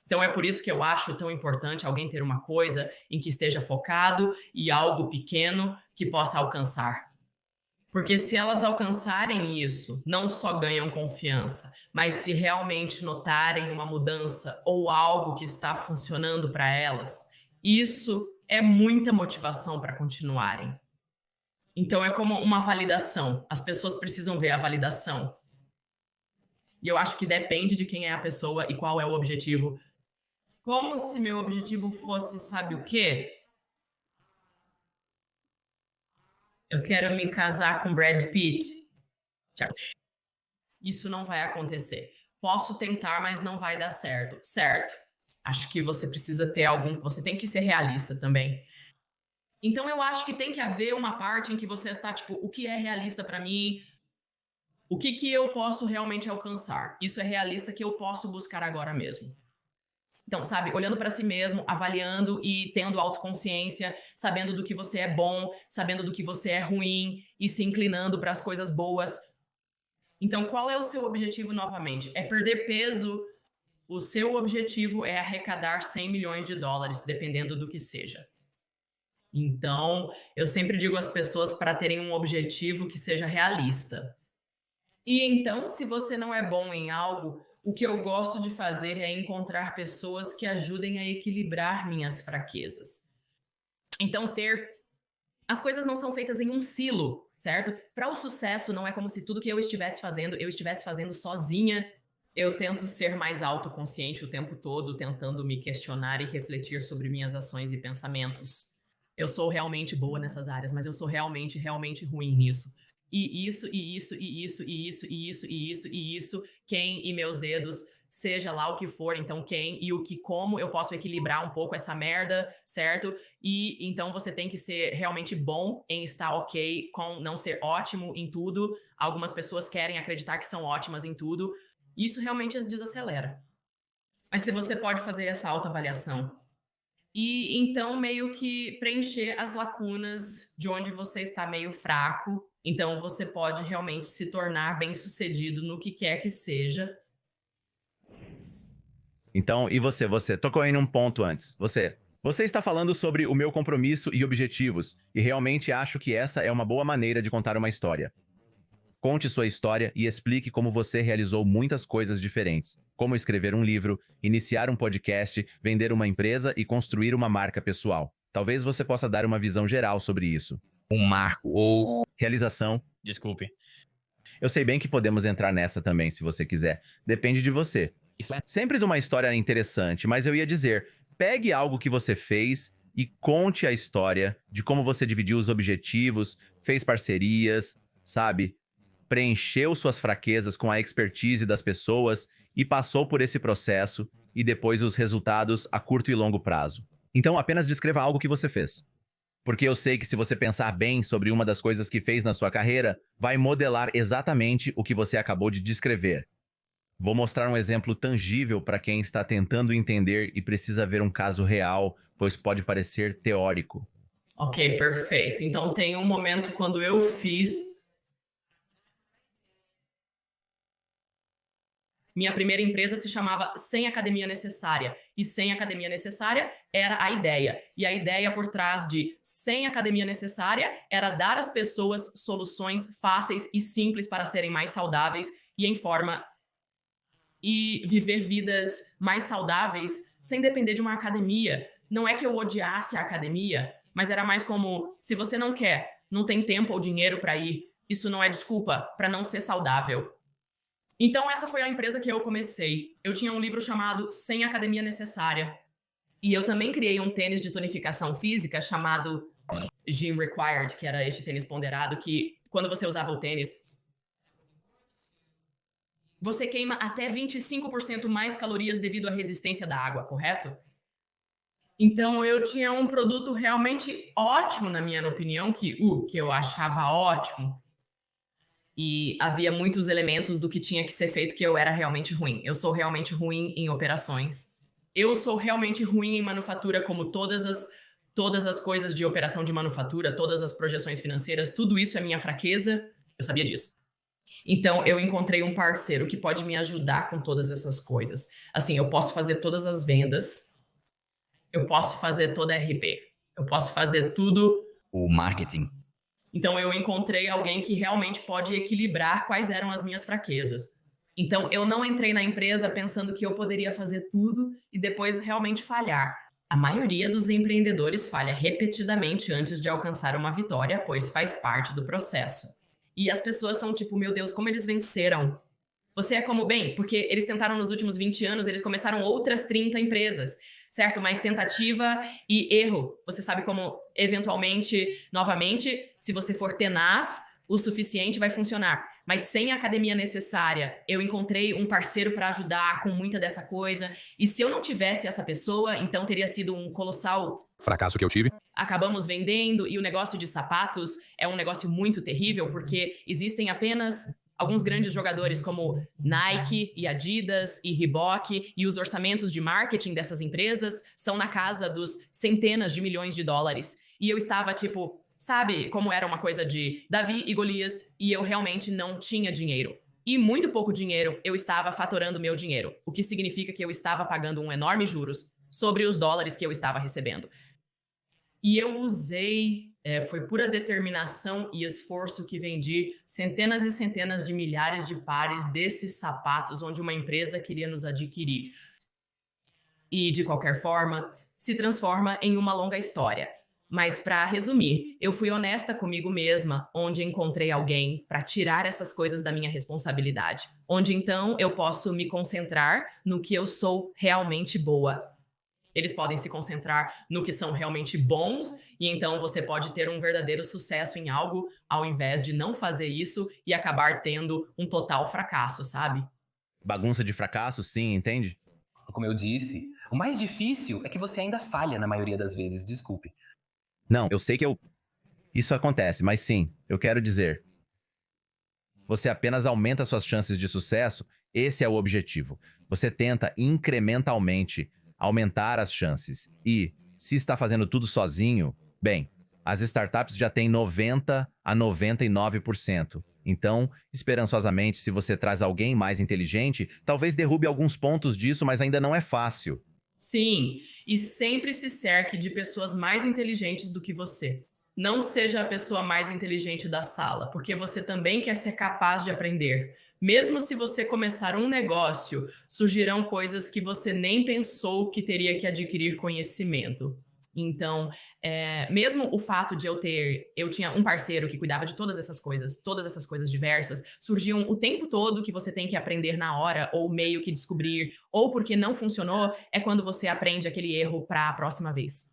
Speaker 1: Então é por isso que eu acho tão importante alguém ter uma coisa em que esteja focado e algo pequeno que possa alcançar. Porque se elas alcançarem isso, não só ganham confiança, mas se realmente notarem uma mudança ou algo que está funcionando para elas, isso é muita motivação para continuarem. Então é como uma validação. As pessoas precisam ver a validação. E eu acho que depende de quem é a pessoa e qual é o objetivo. Como se meu objetivo fosse, sabe o quê? Eu quero me casar com Brad Pitt. Isso não vai acontecer. Posso tentar, mas não vai dar certo. Certo. Acho que você precisa ter você tem que ser realista também. Então eu acho que tem que haver uma parte em que você está, tipo, o que é realista para mim? O que eu posso realmente alcançar? Isso é realista que eu posso buscar agora mesmo. Então, sabe, olhando para si mesmo, avaliando e tendo autoconsciência, sabendo do que você é bom, sabendo do que você é ruim e se inclinando para as coisas boas. Então, qual é o seu objetivo novamente? É perder peso? O seu objetivo é arrecadar 100 milhões de dólares, dependendo do que seja. Então, eu sempre digo às pessoas para terem um objetivo que seja realista. E então, se você não é bom em algo, o que eu gosto de fazer é encontrar pessoas que ajudem a equilibrar minhas fraquezas. Então, as coisas não são feitas em um silo, certo? Para o sucesso, não é como se tudo que eu estivesse fazendo sozinha. Eu tento ser mais autoconsciente o tempo todo, tentando me questionar e refletir sobre minhas ações e pensamentos. Eu sou realmente boa nessas áreas, mas eu sou realmente, realmente ruim nisso. E isso, quem e meus dedos, seja lá o que for, então quem e o que, como eu posso equilibrar um pouco essa merda, certo? E então você tem que ser realmente bom em estar ok com não ser ótimo em tudo. Algumas pessoas querem acreditar que são ótimas em tudo. Isso realmente as desacelera. Mas se você pode fazer essa autoavaliação e então meio que preencher as lacunas de onde você está meio fraco, então você pode realmente se tornar bem-sucedido no que quer que seja.
Speaker 4: Então, e você tocou em um ponto antes. Você está falando sobre o meu compromisso e objetivos, e realmente acho que essa é uma boa maneira de contar uma história. Conte sua história e explique como você realizou muitas coisas diferentes, como escrever um livro, iniciar um podcast, vender uma empresa e construir uma marca pessoal. Talvez você possa dar uma visão geral sobre isso.
Speaker 5: Um marco ou...
Speaker 4: Realização.
Speaker 5: Desculpe.
Speaker 4: Eu sei bem que podemos entrar nessa também, se você quiser. Depende de você.
Speaker 5: Isso é...
Speaker 4: Sempre de uma história interessante, mas eu ia dizer, pegue algo que você fez e conte a história de como você dividiu os objetivos, fez parcerias, sabe? Preencheu suas fraquezas com a expertise das pessoas e passou por esse processo e depois os resultados a curto e longo prazo. Então, apenas descreva algo que você fez. Porque eu sei que se você pensar bem sobre uma das coisas que fez na sua carreira, vai modelar exatamente o que você acabou de descrever. Vou mostrar um exemplo tangível para quem está tentando entender e precisa ver um caso real, pois pode parecer teórico.
Speaker 1: Ok, perfeito. Então tem um momento quando eu fiz minha primeira empresa se chamava Sem Academia Necessária. E Sem Academia Necessária era a ideia. E a ideia por trás de Sem Academia Necessária era dar às pessoas soluções fáceis e simples para serem mais saudáveis e em forma e viver vidas mais saudáveis sem depender de uma academia. Não é que eu odiasse a academia, mas era mais como, se você não quer, não tem tempo ou dinheiro para ir, isso não é desculpa para não ser saudável. Então essa foi a empresa que eu comecei. Eu tinha um livro chamado Sem Academia Necessária. E eu também criei um tênis de tonificação física chamado Gym Required, que era este tênis ponderado, que quando você usava o tênis, você queima até 25% mais calorias devido à resistência da água, correto? Então eu tinha um produto realmente ótimo, na minha opinião, que eu achava ótimo. E havia muitos elementos do que tinha que ser feito que eu era realmente ruim. Eu sou realmente ruim em operações. Eu sou realmente ruim em manufatura, como todas as coisas de operação de manufatura, todas as projeções financeiras, tudo isso é minha fraqueza. Eu sabia disso. Então, eu encontrei um parceiro que pode me ajudar com todas essas coisas. Assim, eu posso fazer todas as vendas, eu posso fazer toda a RP, eu posso fazer tudo.
Speaker 5: O marketing.
Speaker 1: Então, eu encontrei alguém que realmente pode equilibrar quais eram as minhas fraquezas. Então, eu não entrei na empresa pensando que eu poderia fazer tudo e depois realmente falhar. A maioria dos empreendedores falha repetidamente antes de alcançar uma vitória, pois faz parte do processo. E as pessoas são tipo, meu Deus, como eles venceram? Você é como, bem, porque eles tentaram nos últimos 20 anos, eles começaram outras 30 empresas, certo? Mas tentativa e erro. Você sabe como, eventualmente, novamente, se você for tenaz o suficiente, vai funcionar. Mas sem a academia necessária, eu encontrei um parceiro para ajudar com muita dessa coisa. E se eu não tivesse essa pessoa, então teria sido um colossal
Speaker 2: fracasso que eu tive.
Speaker 1: Acabamos vendendo e o negócio de sapatos é um negócio muito terrível porque existem apenas alguns grandes jogadores como Nike e Adidas e Reebok e os orçamentos de marketing dessas empresas são na casa dos centenas de milhões de dólares. E eu estava tipo, sabe como era uma coisa de Davi e Golias e eu realmente não tinha dinheiro. E muito pouco dinheiro eu estava faturando meu dinheiro, o que significa que eu estava pagando um enorme juros sobre os dólares que eu estava recebendo. E eu usei, foi pura determinação e esforço que vendi centenas e centenas de milhares de pares desses sapatos onde uma empresa queria nos adquirir. E, de qualquer forma, se transforma em uma longa história. Mas, para resumir, eu fui honesta comigo mesma, onde encontrei alguém para tirar essas coisas da minha responsabilidade. Onde, então, eu posso me concentrar no que eu sou realmente boa. Eles podem se concentrar no que são realmente bons e então você pode ter um verdadeiro sucesso em algo ao invés de não fazer isso e acabar tendo um total fracasso, sabe?
Speaker 4: Bagunça de fracasso, sim, entende?
Speaker 6: Como eu disse, o mais difícil é que você ainda falha na maioria das vezes, desculpe.
Speaker 4: Não, eu sei que isso acontece, mas sim, eu quero dizer. Você apenas aumenta suas chances de sucesso, esse é o objetivo. Você tenta incrementalmente aumentar as chances. E, se está fazendo tudo sozinho, bem, as startups já têm 90% a 99%. Então, esperançosamente, se você traz alguém mais inteligente, talvez derrube alguns pontos disso, mas ainda não é fácil.
Speaker 1: Sim, e sempre se cerque de pessoas mais inteligentes do que você. Não seja a pessoa mais inteligente da sala, porque você também quer ser capaz de aprender. Mesmo se você começar um negócio, surgirão coisas que você nem pensou que teria que adquirir conhecimento. Então, mesmo o fato de eu tinha um parceiro que cuidava de todas essas coisas diversas, surgiam o tempo todo que você tem que aprender na hora, ou meio que descobrir, ou porque não funcionou, é quando você aprende aquele erro para a próxima vez.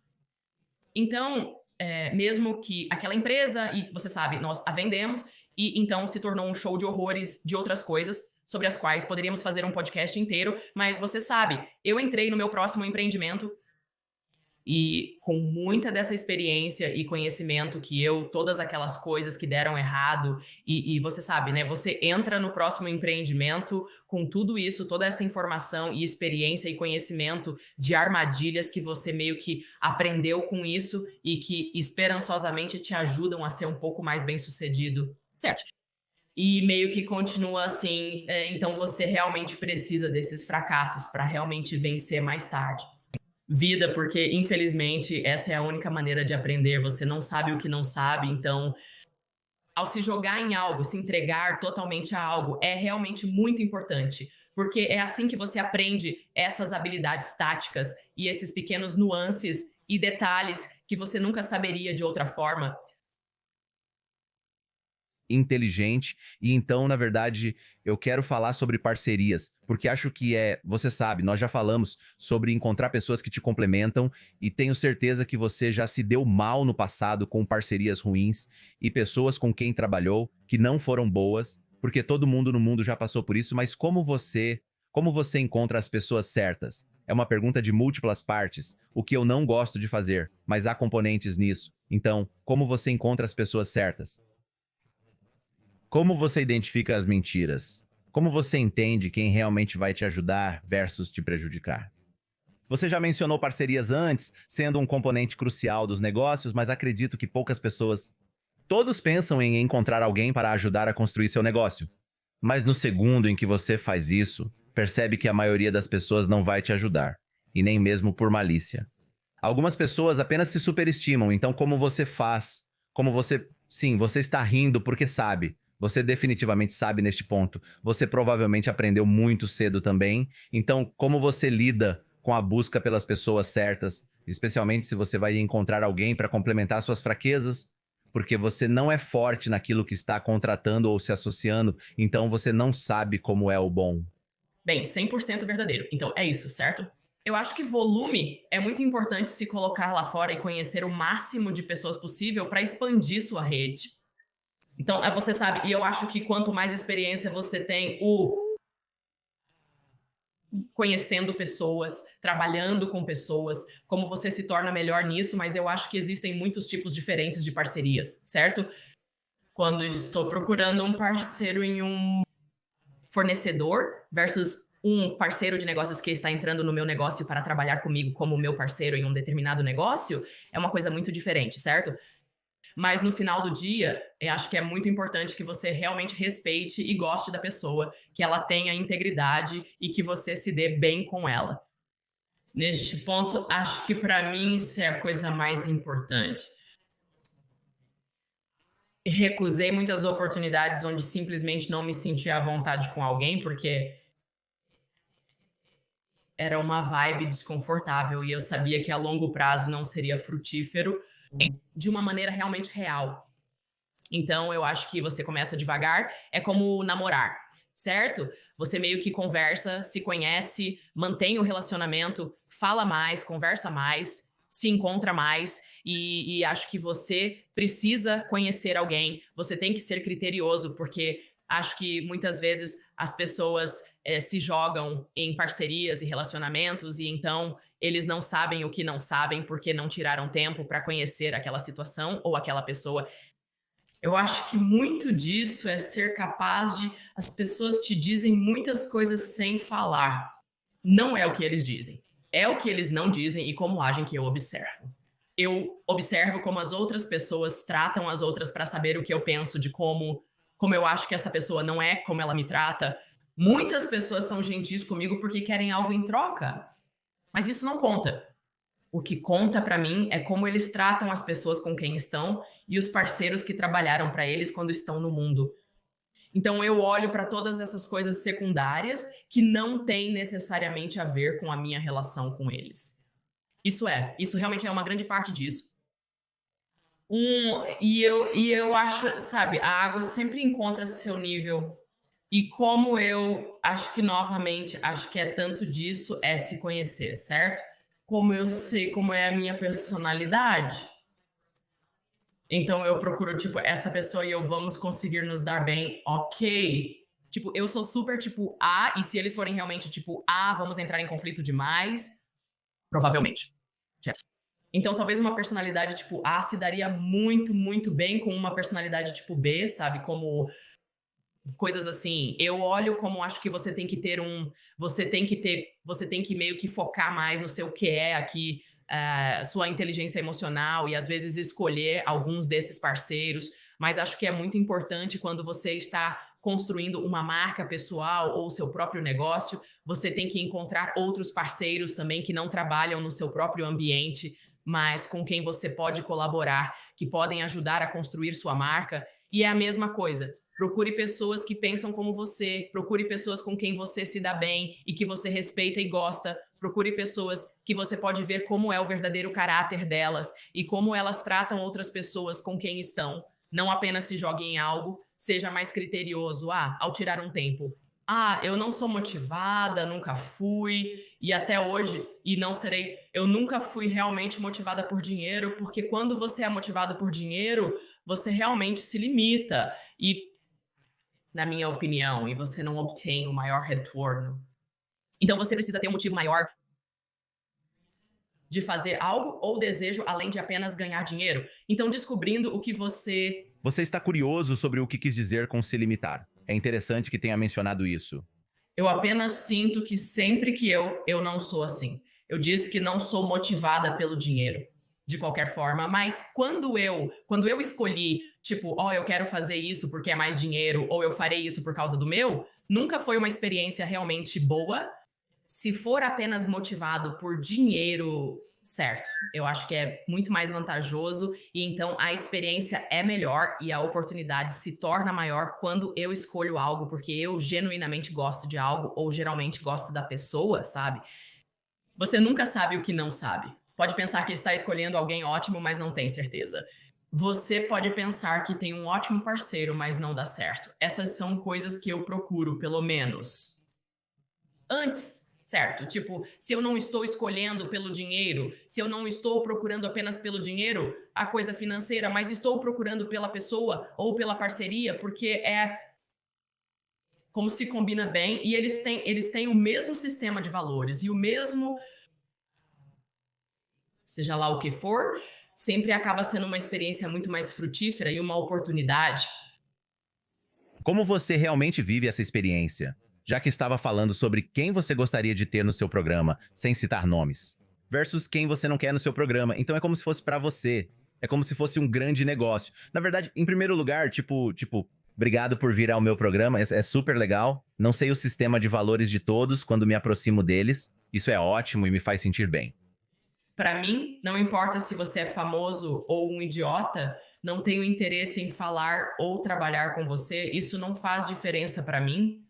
Speaker 1: Então, mesmo que aquela empresa, e você sabe, nós a vendemos, e então se tornou um show de horrores de outras coisas, sobre as quais poderíamos fazer um podcast inteiro, mas você sabe, eu entrei no meu próximo empreendimento E com muita dessa experiência e conhecimento todas aquelas coisas que deram errado, e você sabe, né? Você entra no próximo empreendimento com tudo isso, toda essa informação e experiência e conhecimento de armadilhas que você meio que aprendeu com isso e que esperançosamente te ajudam a ser um pouco mais bem-sucedido, certo? E meio que continua assim, então você realmente precisa desses fracassos para realmente vencer mais tarde. Vida, porque infelizmente essa é a única maneira de aprender, você não sabe o que não sabe, então ao se jogar em algo, se entregar totalmente a algo, é realmente muito importante, porque é assim que você aprende essas habilidades táticas e esses pequenos nuances e detalhes que você nunca saberia de outra forma.
Speaker 4: Inteligente. E então, na verdade, eu quero falar sobre parcerias, porque acho que você sabe, nós já falamos sobre encontrar pessoas que te complementam e tenho certeza que você já se deu mal no passado com parcerias ruins e pessoas com quem trabalhou que não foram boas, porque todo mundo no mundo já passou por isso, mas como você encontra as pessoas certas? É uma pergunta de múltiplas partes, o que eu não gosto de fazer, mas há componentes nisso. Então, como você encontra as pessoas certas? Como você identifica as mentiras? Como você entende quem realmente vai te ajudar versus te prejudicar? Você já mencionou parcerias antes, sendo um componente crucial dos negócios, mas acredito que poucas pessoas... Todos pensam em encontrar alguém para ajudar a construir seu negócio. Mas no segundo em que você faz isso, percebe que a maioria das pessoas não vai te ajudar, e nem mesmo por malícia. Algumas pessoas apenas se superestimam, então como você faz? Sim, você está rindo porque sabe. Você definitivamente sabe neste ponto. Você provavelmente aprendeu muito cedo também. Então, como você lida com a busca pelas pessoas certas, especialmente se você vai encontrar alguém para complementar suas fraquezas, porque você não é forte naquilo que está contratando ou se associando, então você não sabe como é o bom.
Speaker 1: Bem, 100% verdadeiro. Então, é isso, certo? Eu acho que volume é muito importante se colocar lá fora e conhecer o máximo de pessoas possível para expandir sua rede. Então, você sabe, e eu acho que quanto mais experiência você tem, conhecendo pessoas, trabalhando com pessoas, como você se torna melhor nisso, mas eu acho que existem muitos tipos diferentes de parcerias, certo? Quando estou procurando um parceiro em um fornecedor versus um parceiro de negócios que está entrando no meu negócio para trabalhar comigo como meu parceiro em um determinado negócio, é uma coisa muito diferente, certo? Mas no final do dia, eu acho que é muito importante que você realmente respeite e goste da pessoa, que ela tenha integridade e que você se dê bem com ela. Neste ponto, acho que para mim isso é a coisa mais importante. Recusei muitas oportunidades onde simplesmente não me sentia à vontade com alguém, porque era uma vibe desconfortável e eu sabia que a longo prazo não seria frutífero de uma maneira realmente real. Então, eu acho que você começa devagar, é como namorar, certo? Você meio que conversa, se conhece, mantém o relacionamento, fala mais, conversa mais, se encontra mais e acho que você precisa conhecer alguém, você tem que ser criterioso, porque acho que muitas vezes as pessoas se jogam em parcerias e relacionamentos e então eles não sabem o que não sabem porque não tiraram tempo para conhecer aquela situação ou aquela pessoa. Eu acho que muito disso é ser capaz de... As pessoas te dizem muitas coisas sem falar. Não é o que eles dizem. É o que eles não dizem e como agem que eu observo. Eu observo como as outras pessoas tratam as outras para saber o que eu penso de como eu acho que essa pessoa não é como ela me trata. Muitas pessoas são gentis comigo porque querem algo em troca. Mas isso não conta. O que conta para mim é como eles tratam as pessoas com quem estão e os parceiros que trabalharam para eles quando estão no mundo. Então eu olho para todas essas coisas secundárias que não têm necessariamente a ver com a minha relação com eles. Isso realmente é uma grande parte disso. E eu acho, sabe, a água sempre encontra seu nível. E como eu acho que, novamente, acho que é tanto disso, é se conhecer, certo? Como eu sei como é a minha personalidade. Então eu procuro, tipo, essa pessoa e eu vamos conseguir nos dar bem, ok. Tipo, eu sou super, tipo, A, e se eles forem realmente, tipo, A, vamos entrar em conflito demais? Provavelmente. Certo? Então, talvez uma personalidade tipo A se daria muito, muito bem com uma personalidade tipo B, sabe? Como coisas assim. Eu olho como acho que você tem que ter você tem que meio que focar mais no seu QE aqui, sua inteligência emocional e às vezes escolher alguns desses parceiros. Mas acho que é muito importante quando você está construindo uma marca pessoal ou seu próprio negócio, você tem que encontrar outros parceiros também que não trabalham no seu próprio ambiente, mas com quem você pode colaborar, que podem ajudar a construir sua marca. E é a mesma coisa. Procure pessoas que pensam como você, procure pessoas com quem você se dá bem e que você respeita e gosta. Procure pessoas que você pode ver como é o verdadeiro caráter delas e como elas tratam outras pessoas com quem estão. Não apenas se jogue em algo, seja mais criterioso. Ao tirar um tempo. Eu não sou motivada, nunca fui, e até hoje, e não serei, eu nunca fui realmente motivada por dinheiro, porque quando você é motivado por dinheiro, você realmente se limita, e, na minha opinião, e você não obtém o maior retorno. Então você precisa ter um motivo maior de fazer algo ou desejo além de apenas ganhar dinheiro. Então, descobrindo o que você...
Speaker 4: Você está curioso sobre o que quis dizer com se limitar. É interessante que tenha mencionado isso.
Speaker 1: Eu apenas sinto que sempre que eu não sou assim. Eu disse que não sou motivada pelo dinheiro, de qualquer forma, mas quando eu escolhi, tipo, eu quero fazer isso porque é mais dinheiro, ou eu farei isso por causa do meu, nunca foi uma experiência realmente boa. Se for apenas motivado por dinheiro, certo, eu acho que é muito mais vantajoso e então a experiência é melhor e a oportunidade se torna maior quando eu escolho algo porque eu genuinamente gosto de algo ou geralmente gosto da pessoa, sabe? Você nunca sabe o que não sabe. Pode pensar que está escolhendo alguém ótimo, mas não tem certeza. Você pode pensar que tem um ótimo parceiro, mas não dá certo. Essas são coisas que eu procuro, pelo menos antes. Certo? Tipo, se eu não estou escolhendo pelo dinheiro, se eu não estou procurando apenas pelo dinheiro, a coisa financeira, mas estou procurando pela pessoa ou pela parceria, porque é como se combina bem e eles têm o mesmo sistema de valores e o mesmo, seja lá o que for, sempre acaba sendo uma experiência muito mais frutífera e uma oportunidade.
Speaker 4: Como você realmente vive essa experiência? Já que estava falando sobre quem você gostaria de ter no seu programa, sem citar nomes, versus quem você não quer no seu programa. Então é como se fosse pra você. É como se fosse um grande negócio. Na verdade, em primeiro lugar, tipo, obrigado por vir ao meu programa, é super legal. Não sei o sistema de valores de todos quando me aproximo deles. Isso é ótimo e me faz sentir bem.
Speaker 1: Para mim, não importa se você é famoso ou um idiota, não tenho interesse em falar ou trabalhar com você. Isso não faz diferença para mim.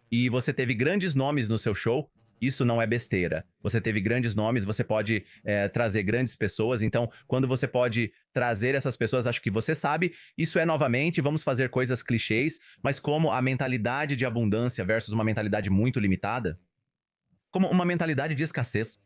Speaker 4: E você teve grandes nomes no seu show, isso não é besteira. Você teve grandes nomes, você pode trazer grandes pessoas, então quando você pode trazer essas pessoas, acho que você sabe, isso é novamente, vamos fazer coisas clichês, mas como a mentalidade de abundância versus uma mentalidade muito limitada, como uma mentalidade de escassez.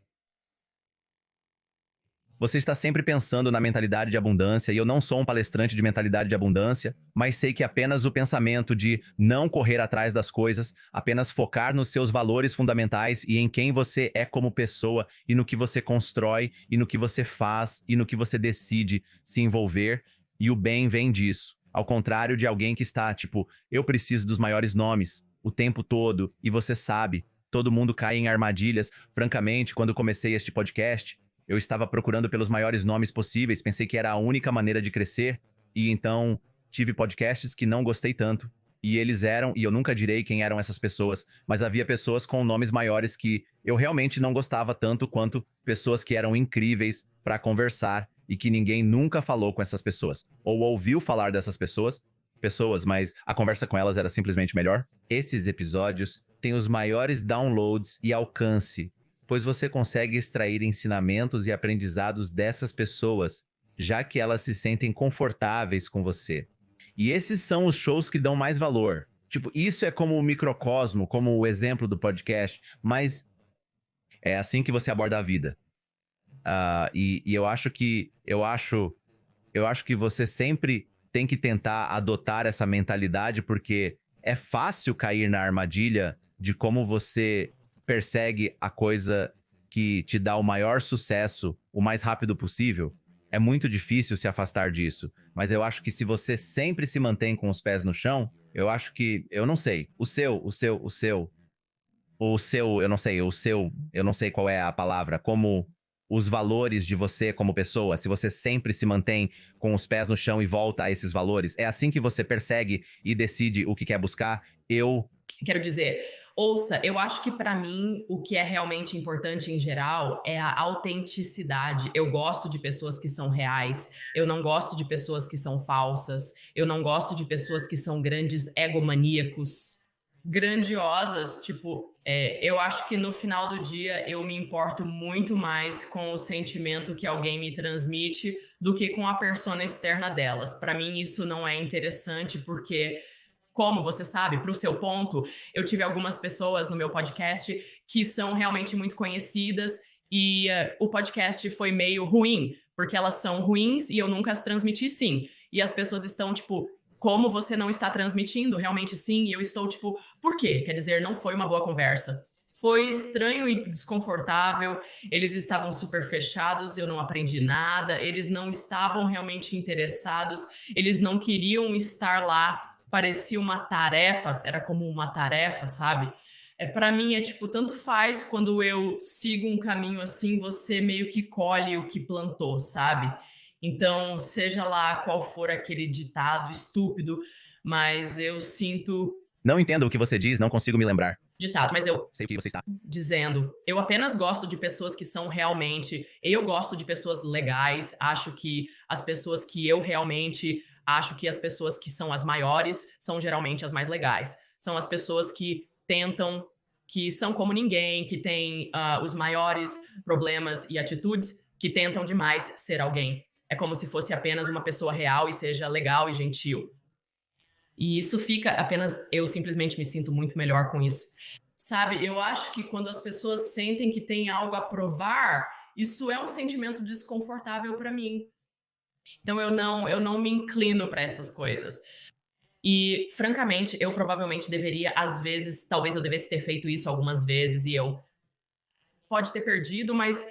Speaker 4: Você está sempre pensando na mentalidade de abundância, e eu não sou um palestrante de mentalidade de abundância, mas sei que apenas o pensamento de não correr atrás das coisas, apenas focar nos seus valores fundamentais e em quem você é como pessoa, e no que você constrói, e no que você faz, e no que você decide se envolver, e o bem vem disso. Ao contrário de alguém que está, tipo, eu preciso dos maiores nomes, o tempo todo, e você sabe, todo mundo cai em armadilhas. Francamente, quando comecei este podcast, eu estava procurando pelos maiores nomes possíveis, pensei que era a única maneira de crescer, e então tive podcasts que não gostei tanto. E eles eram, e eu nunca direi quem eram essas pessoas, mas havia pessoas com nomes maiores que eu realmente não gostava tanto quanto pessoas que eram incríveis para conversar e que ninguém nunca falou com essas pessoas. Ou ouviu falar dessas pessoas, mas a conversa com elas era simplesmente melhor. Esses episódios têm os maiores downloads e alcance, pois você consegue extrair ensinamentos e aprendizados dessas pessoas, já que elas se sentem confortáveis com você. E esses são os shows que dão mais valor. Tipo, isso é como o microcosmo, como o exemplo do podcast, mas é assim que você aborda a vida. E eu acho que você sempre tem que tentar adotar essa mentalidade, porque é fácil cair na armadilha de como você persegue a coisa que te dá o maior sucesso o mais rápido possível, é muito difícil se afastar disso. Mas eu acho que se você sempre se mantém com os pés no chão, eu acho que, eu não sei, eu não sei qual é a palavra, como os valores de você como pessoa, se você sempre se mantém com os pés no chão e volta a esses valores, é assim que você persegue e decide o que quer buscar.
Speaker 1: Quero dizer, ouça, eu acho que pra mim o que é realmente importante em geral é a autenticidade. Eu gosto de pessoas que são reais, eu não gosto de pessoas que são falsas, eu não gosto de pessoas que são grandes egomaníacos, grandiosas, tipo, eu acho que no final do dia eu me importo muito mais com o sentimento que alguém me transmite do que com a persona externa delas. Pra mim isso não é interessante porque, como você sabe, pro seu ponto, eu tive algumas pessoas no meu podcast que são realmente muito conhecidas e o podcast foi meio ruim, porque elas são ruins e eu nunca as transmiti sim. E as pessoas estão tipo, como você não está transmitindo? Realmente sim. E eu estou tipo, por quê? Quer dizer, não foi uma boa conversa. Foi estranho e desconfortável, eles estavam super fechados, eu não aprendi nada, eles não estavam realmente interessados, eles não queriam estar lá, parecia uma tarefa, era como uma tarefa, sabe? Pra mim é tipo, tanto faz quando eu sigo um caminho assim, você meio que colhe o que plantou, sabe? Então, seja lá qual for aquele ditado estúpido, mas eu sinto...
Speaker 4: Não entendo o que você diz, não consigo me lembrar.
Speaker 1: Ditado, mas eu
Speaker 4: Sei o que você está
Speaker 1: dizendo, eu apenas gosto de pessoas que são realmente... Eu gosto de pessoas legais, acho que as pessoas que eu realmente... Acho que as pessoas que são as maiores são geralmente as mais legais. São as pessoas que tentam, que são como ninguém, que têm os maiores problemas e atitudes, que tentam demais ser alguém. É como se fosse apenas uma pessoa real e seja legal e gentil. E isso fica apenas... Eu simplesmente me sinto muito melhor com isso. Sabe, eu acho que quando as pessoas sentem que tem algo a provar, isso é um sentimento desconfortável para mim. Então eu não me inclino para essas coisas. E, francamente, eu provavelmente deveria, às vezes, talvez eu devesse ter feito isso algumas vezes e eu... Pode ter perdido, mas,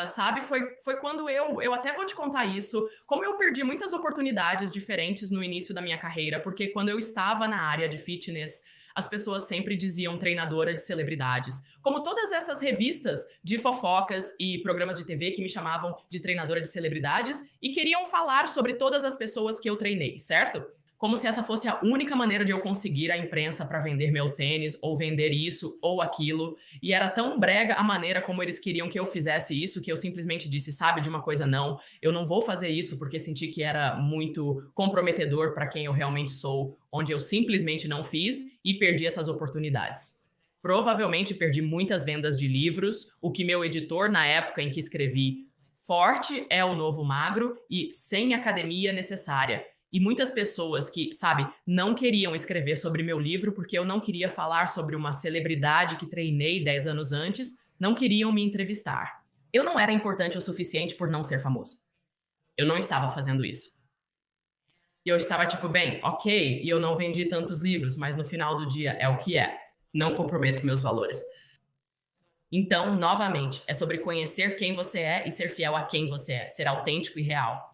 Speaker 1: sabe, foi quando eu até vou te contar isso, como eu perdi muitas oportunidades diferentes no início da minha carreira, porque quando eu estava na área de fitness, as pessoas sempre diziam treinadora de celebridades. Como todas essas revistas de fofocas e programas de TV que me chamavam de treinadora de celebridades e queriam falar sobre todas as pessoas que eu treinei, certo? Como se essa fosse a única maneira de eu conseguir a imprensa para vender meu tênis, ou vender isso ou aquilo. E era tão brega a maneira como eles queriam que eu fizesse isso, que eu simplesmente disse, sabe de uma coisa, não, eu não vou fazer isso porque senti que era muito comprometedor para quem eu realmente sou, onde eu simplesmente não fiz e perdi essas oportunidades. Provavelmente perdi muitas vendas de livros, o que meu editor, na época em que escrevi Forte é o Novo Magro e Sem Academia Necessária. E muitas pessoas que, sabe, não queriam escrever sobre meu livro porque eu não queria falar sobre uma celebridade que treinei 10 anos antes, não queriam me entrevistar. Eu não era importante o suficiente por não ser famoso. Eu não estava fazendo isso. E eu estava tipo, bem, ok, e eu não vendi tantos livros, mas no final do dia é o que é. Não comprometo meus valores. Então, novamente, é sobre conhecer quem você é e ser fiel a quem você é, ser autêntico e real.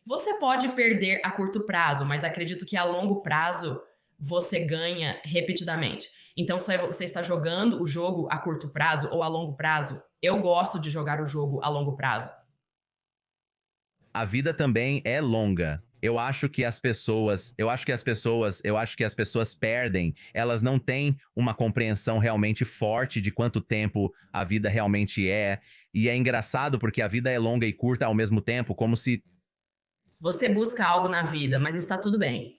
Speaker 1: Você pode perder a curto prazo, mas acredito que a longo prazo você ganha repetidamente. Então, se você está jogando o jogo a curto prazo ou a longo prazo, eu gosto de jogar o jogo a longo prazo.
Speaker 4: A vida também é longa. Eu acho que as pessoas perdem, elas não têm uma compreensão realmente forte de quanto tempo a vida realmente é. E é engraçado porque a vida é longa e curta ao mesmo tempo, como se...
Speaker 1: Você busca algo na vida, mas está tudo bem.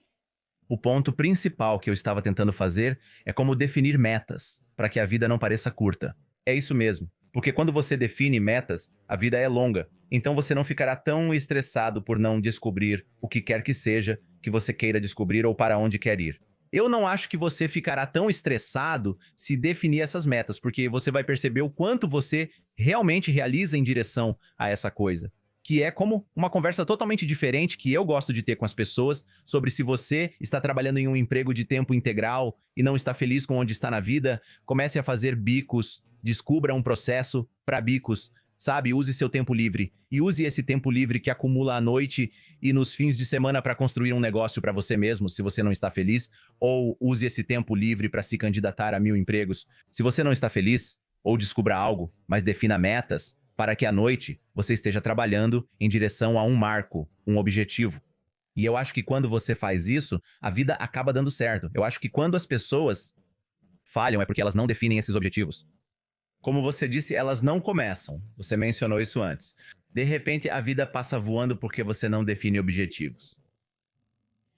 Speaker 4: O ponto principal que eu estava tentando fazer é como definir metas, para que a vida não pareça curta. É isso mesmo, porque quando você define metas, a vida é longa. Então você não ficará tão estressado por não descobrir o que quer que seja que você queira descobrir ou para onde quer ir. Eu não acho que você ficará tão estressado se definir essas metas, porque você vai perceber o quanto você realmente realiza em direção a essa coisa. que é como uma conversa totalmente diferente que eu gosto de ter com as pessoas sobre se você está trabalhando em um emprego de tempo integral e não está feliz com onde está na vida, comece a fazer bicos, descubra um processo para bicos, sabe? Use seu tempo livre e use esse tempo livre que acumula à noite e nos fins de semana para construir um negócio para você mesmo, se você não está feliz, ou use esse tempo livre para se candidatar a 1000 empregos. Se você não está feliz, ou descubra algo, mas defina metas para que à noite você esteja trabalhando em direção a um marco, um objetivo. E eu acho que quando você faz isso, a vida acaba dando certo. Eu acho que quando as pessoas falham é porque elas não definem esses objetivos. Como você disse, elas não começam. Você mencionou isso antes. De repente, a vida passa voando porque você não define objetivos.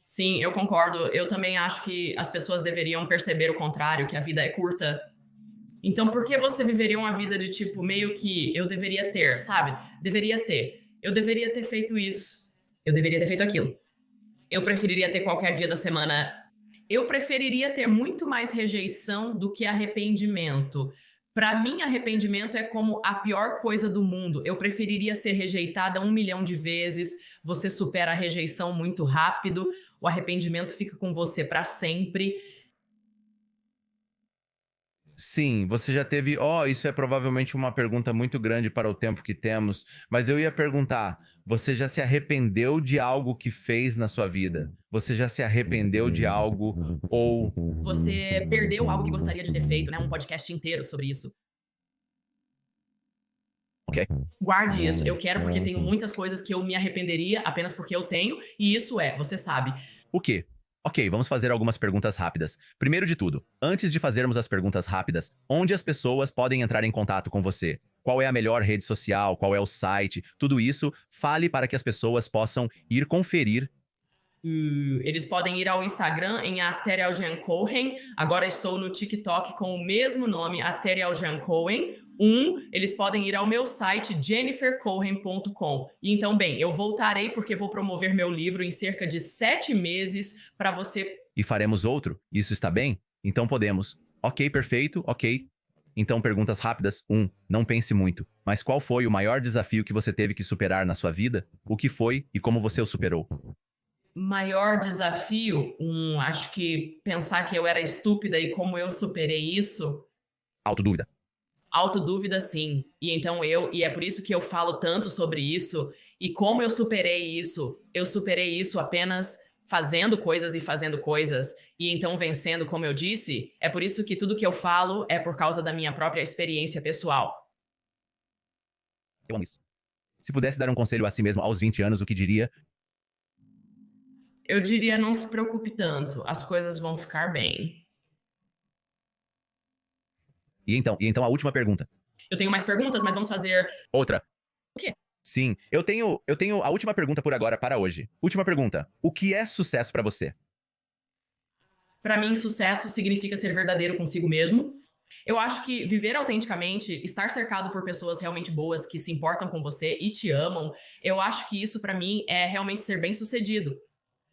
Speaker 1: Sim, eu concordo. Eu também acho que as pessoas deveriam perceber o contrário, que a vida é curta. Então, por que você viveria uma vida de tipo, meio que eu deveria ter, sabe? Deveria ter. Eu deveria ter feito isso. Eu deveria ter feito aquilo. Eu preferiria ter qualquer dia da semana. Eu preferiria ter muito mais rejeição do que arrependimento. Para mim, arrependimento é como a pior coisa do mundo. Eu preferiria ser rejeitada 1 milhão de vezes. Você supera a rejeição muito rápido. O arrependimento fica com você para sempre.
Speaker 4: Sim, você já teve... isso é provavelmente uma pergunta muito grande para o tempo que temos, mas eu ia perguntar, você já se arrependeu de algo que fez na sua vida? Você já se arrependeu de algo ou...
Speaker 1: Você perdeu algo que gostaria de ter feito, né? Um podcast inteiro sobre isso.
Speaker 4: Ok.
Speaker 1: Guarde isso. Eu quero porque tenho muitas coisas que eu me arrependeria apenas porque eu tenho, e isso você sabe.
Speaker 4: O quê? Ok, vamos fazer algumas perguntas rápidas. Primeiro de tudo, antes de fazermos as perguntas rápidas, onde as pessoas podem entrar em contato com você? Qual é a melhor rede social? Qual é o site? Tudo isso, fale para que as pessoas possam ir conferir.
Speaker 1: Eles podem ir ao Instagram em @AterialJanCohen. Agora estou no TikTok com o mesmo nome, @AterialJanCohen. Eles podem ir ao meu site jennifercohen.com. E então, bem, eu voltarei porque vou promover meu livro em cerca de 7 meses para você.
Speaker 4: E faremos outro? Isso está bem? Então podemos. Ok, perfeito, ok. Então, perguntas rápidas. não pense muito. Mas qual foi o maior desafio que você teve que superar na sua vida? O que foi e como você o superou?
Speaker 1: Maior desafio? Acho que pensar que eu era estúpida e como eu superei isso.
Speaker 4: Autodúvida.
Speaker 1: Autodúvida, sim. E é por isso que eu falo tanto sobre isso. E como eu superei isso apenas fazendo coisas e fazendo coisas. E então vencendo, como eu disse. É por isso que tudo que eu falo é por causa da minha própria experiência pessoal.
Speaker 4: Eu amo isso. Se pudesse dar um conselho a si mesmo aos 20 anos, o que diria?
Speaker 1: Eu diria, não se preocupe tanto. As coisas vão ficar bem.
Speaker 4: E então a última pergunta.
Speaker 1: Eu tenho mais perguntas, mas vamos fazer...
Speaker 4: Outra.
Speaker 1: O quê?
Speaker 4: Sim, eu tenho a última pergunta por agora para hoje. Última pergunta. O que é sucesso para você?
Speaker 1: Para mim, sucesso significa ser verdadeiro consigo mesmo. Eu acho que viver autenticamente, estar cercado por pessoas realmente boas que se importam com você e te amam, eu acho que isso para mim é realmente ser bem-sucedido.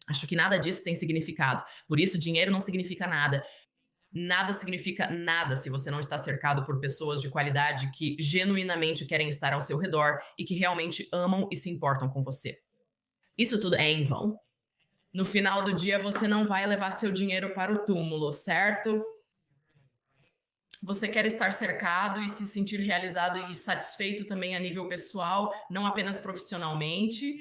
Speaker 1: Acho que nada disso tem significado. Por isso, dinheiro não significa nada. Nada significa nada se você não está cercado por pessoas de qualidade que genuinamente querem estar ao seu redor e que realmente amam e se importam com você. Isso tudo é em vão. No final do dia, você não vai levar seu dinheiro para o túmulo, certo? Você quer estar cercado e se sentir realizado e satisfeito também a nível pessoal, não apenas profissionalmente.